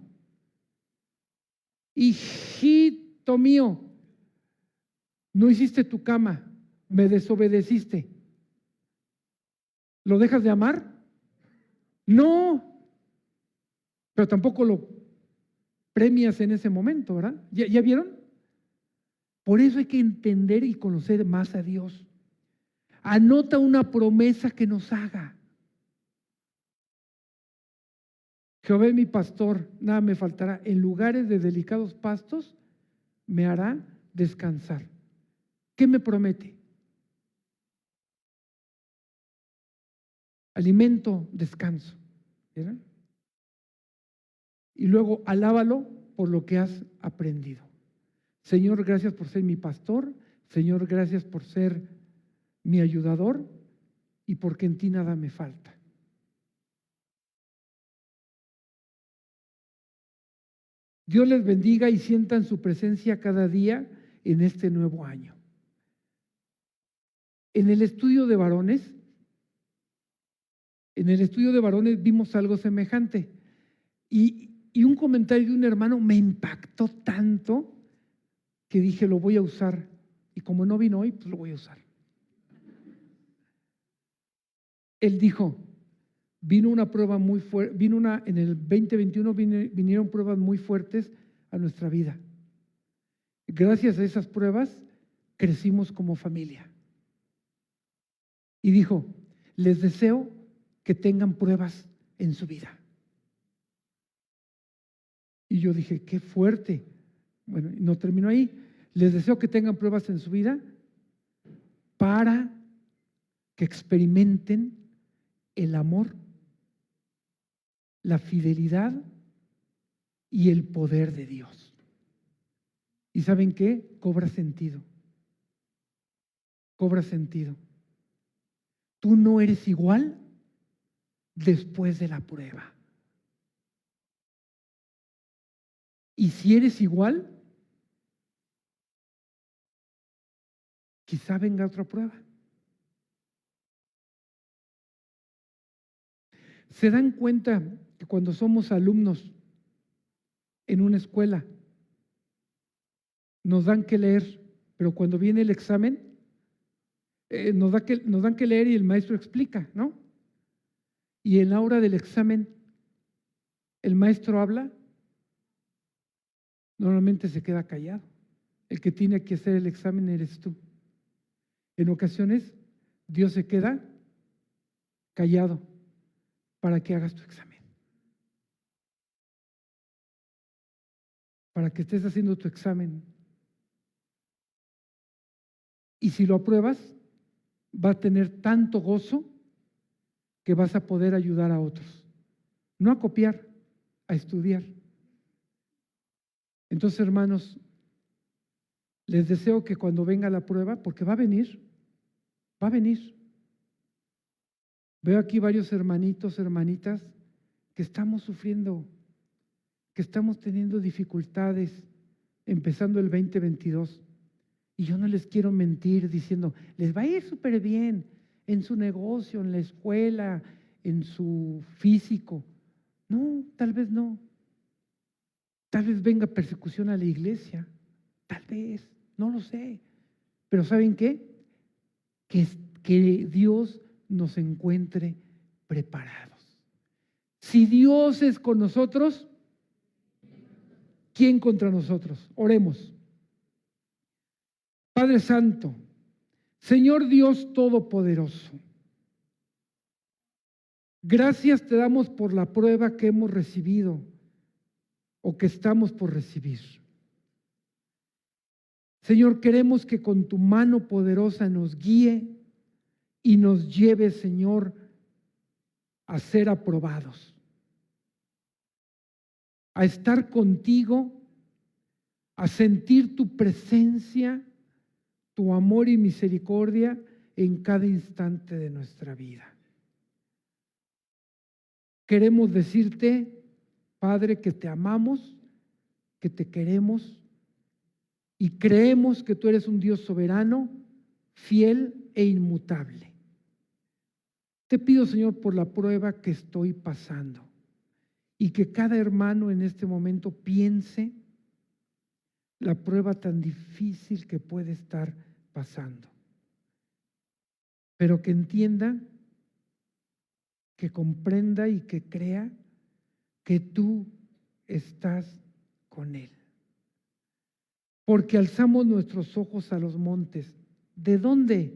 Hijito mío, no hiciste tu cama, me desobedeciste. ¿Lo dejas de amar? No, pero tampoco lo premias en ese momento, ¿verdad? ¿Ya vieron? Por eso hay que entender y conocer más a Dios. Anota una promesa que nos haga. Jehová es mi pastor, nada me faltará. En lugares de delicados pastos me hará descansar. ¿Qué me promete? Alimento, descanso. ¿Vieron? Y luego alábalo por lo que has aprendido. Señor, gracias por ser mi pastor. Señor, gracias por ser mi ayudador y porque en ti nada me falta. Dios les bendiga y sientan su presencia cada día en este nuevo año. En el estudio de varones vimos algo semejante y un comentario de un hermano me impactó tanto que dije, lo voy a usar, y como no vino hoy, pues lo voy a usar. Él dijo, vino una prueba muy fuerte, en el 2021 vinieron pruebas muy fuertes a nuestra vida. Gracias a esas pruebas crecimos como familia. Y dijo, les deseo que tengan pruebas en su vida. Y yo dije, qué fuerte. Bueno, no terminó ahí. Les deseo que tengan pruebas en su vida, para que experimenten el amor, la fidelidad y el poder de Dios. ¿Y saben qué? Cobra sentido. Cobra sentido. Tú no eres igual después de la prueba. Y si eres igual, quizá venga otra prueba. ¿Se dan cuenta que cuando somos alumnos en una escuela nos dan que leer, pero cuando viene el examen nos dan que leer y el maestro explica, ¿no? Y en la hora del examen el maestro habla, normalmente se queda callado. El que tiene que hacer el examen eres tú. En ocasiones Dios se queda callado para que hagas tu examen. Para que estés haciendo tu examen. Y si lo apruebas, va a tener tanto gozo que vas a poder ayudar a otros. No a copiar, a estudiar. Entonces, hermanos, les deseo que cuando venga la prueba, porque va a venir. Veo aquí varios hermanitos, hermanitas, que estamos sufriendo, que estamos teniendo dificultades, empezando el 2022. Y yo no les quiero mentir diciendo, les va a ir súper bien en su negocio, en la escuela, en su físico. No, tal vez no. Tal vez venga persecución a la iglesia. Tal vez, no lo sé. Pero ¿saben qué? Que Dios nos encuentre preparados. Si Dios es con nosotros, ¿quién contra nosotros? Oremos. Padre Santo, Señor Dios Todopoderoso, gracias te damos por la prueba que hemos recibido o que estamos por recibir. Señor, queremos que con tu mano poderosa nos guíe y nos lleve, Señor, a ser aprobados, a estar contigo, a sentir tu presencia, tu amor y misericordia en cada instante de nuestra vida. Queremos decirte, Padre, que te amamos, que te queremos y creemos que tú eres un Dios soberano, fiel e inmutable. Te pido, Señor, por la prueba que estoy pasando y que cada hermano en este momento piense la prueba tan difícil que puede estar pasando, pero que entienda, que comprenda y que crea que tú estás con él. Porque alzamos nuestros ojos a los montes. ¿De dónde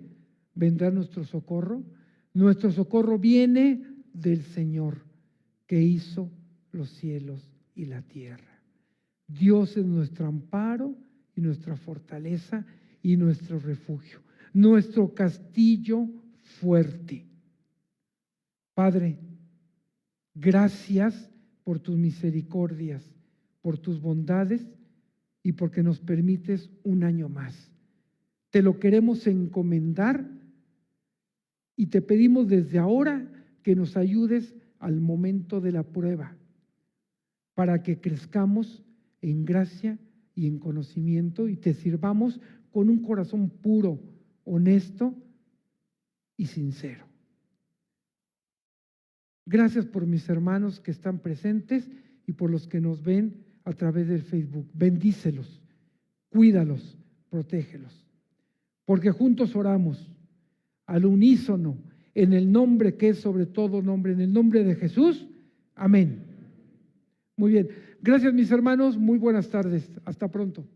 vendrá nuestro socorro? Nuestro socorro viene del Señor, que hizo los cielos y la tierra. Dios es nuestro amparo y nuestra fortaleza y nuestro refugio, nuestro castillo fuerte. Padre, gracias por tus misericordias, por tus bondades y porque nos permites un año más. Te lo queremos encomendar y te pedimos desde ahora que nos ayudes al momento de la prueba para que crezcamos en gracia y en conocimiento y te sirvamos con un corazón puro, honesto y sincero. Gracias por mis hermanos que están presentes y por los que nos ven a través del Facebook. Bendícelos, cuídalos, protégelos. Porque juntos oramos al unísono, en el nombre que es sobre todo nombre, en el nombre de Jesús. Amén. Muy bien. Gracias, mis hermanos. Muy buenas tardes. Hasta pronto.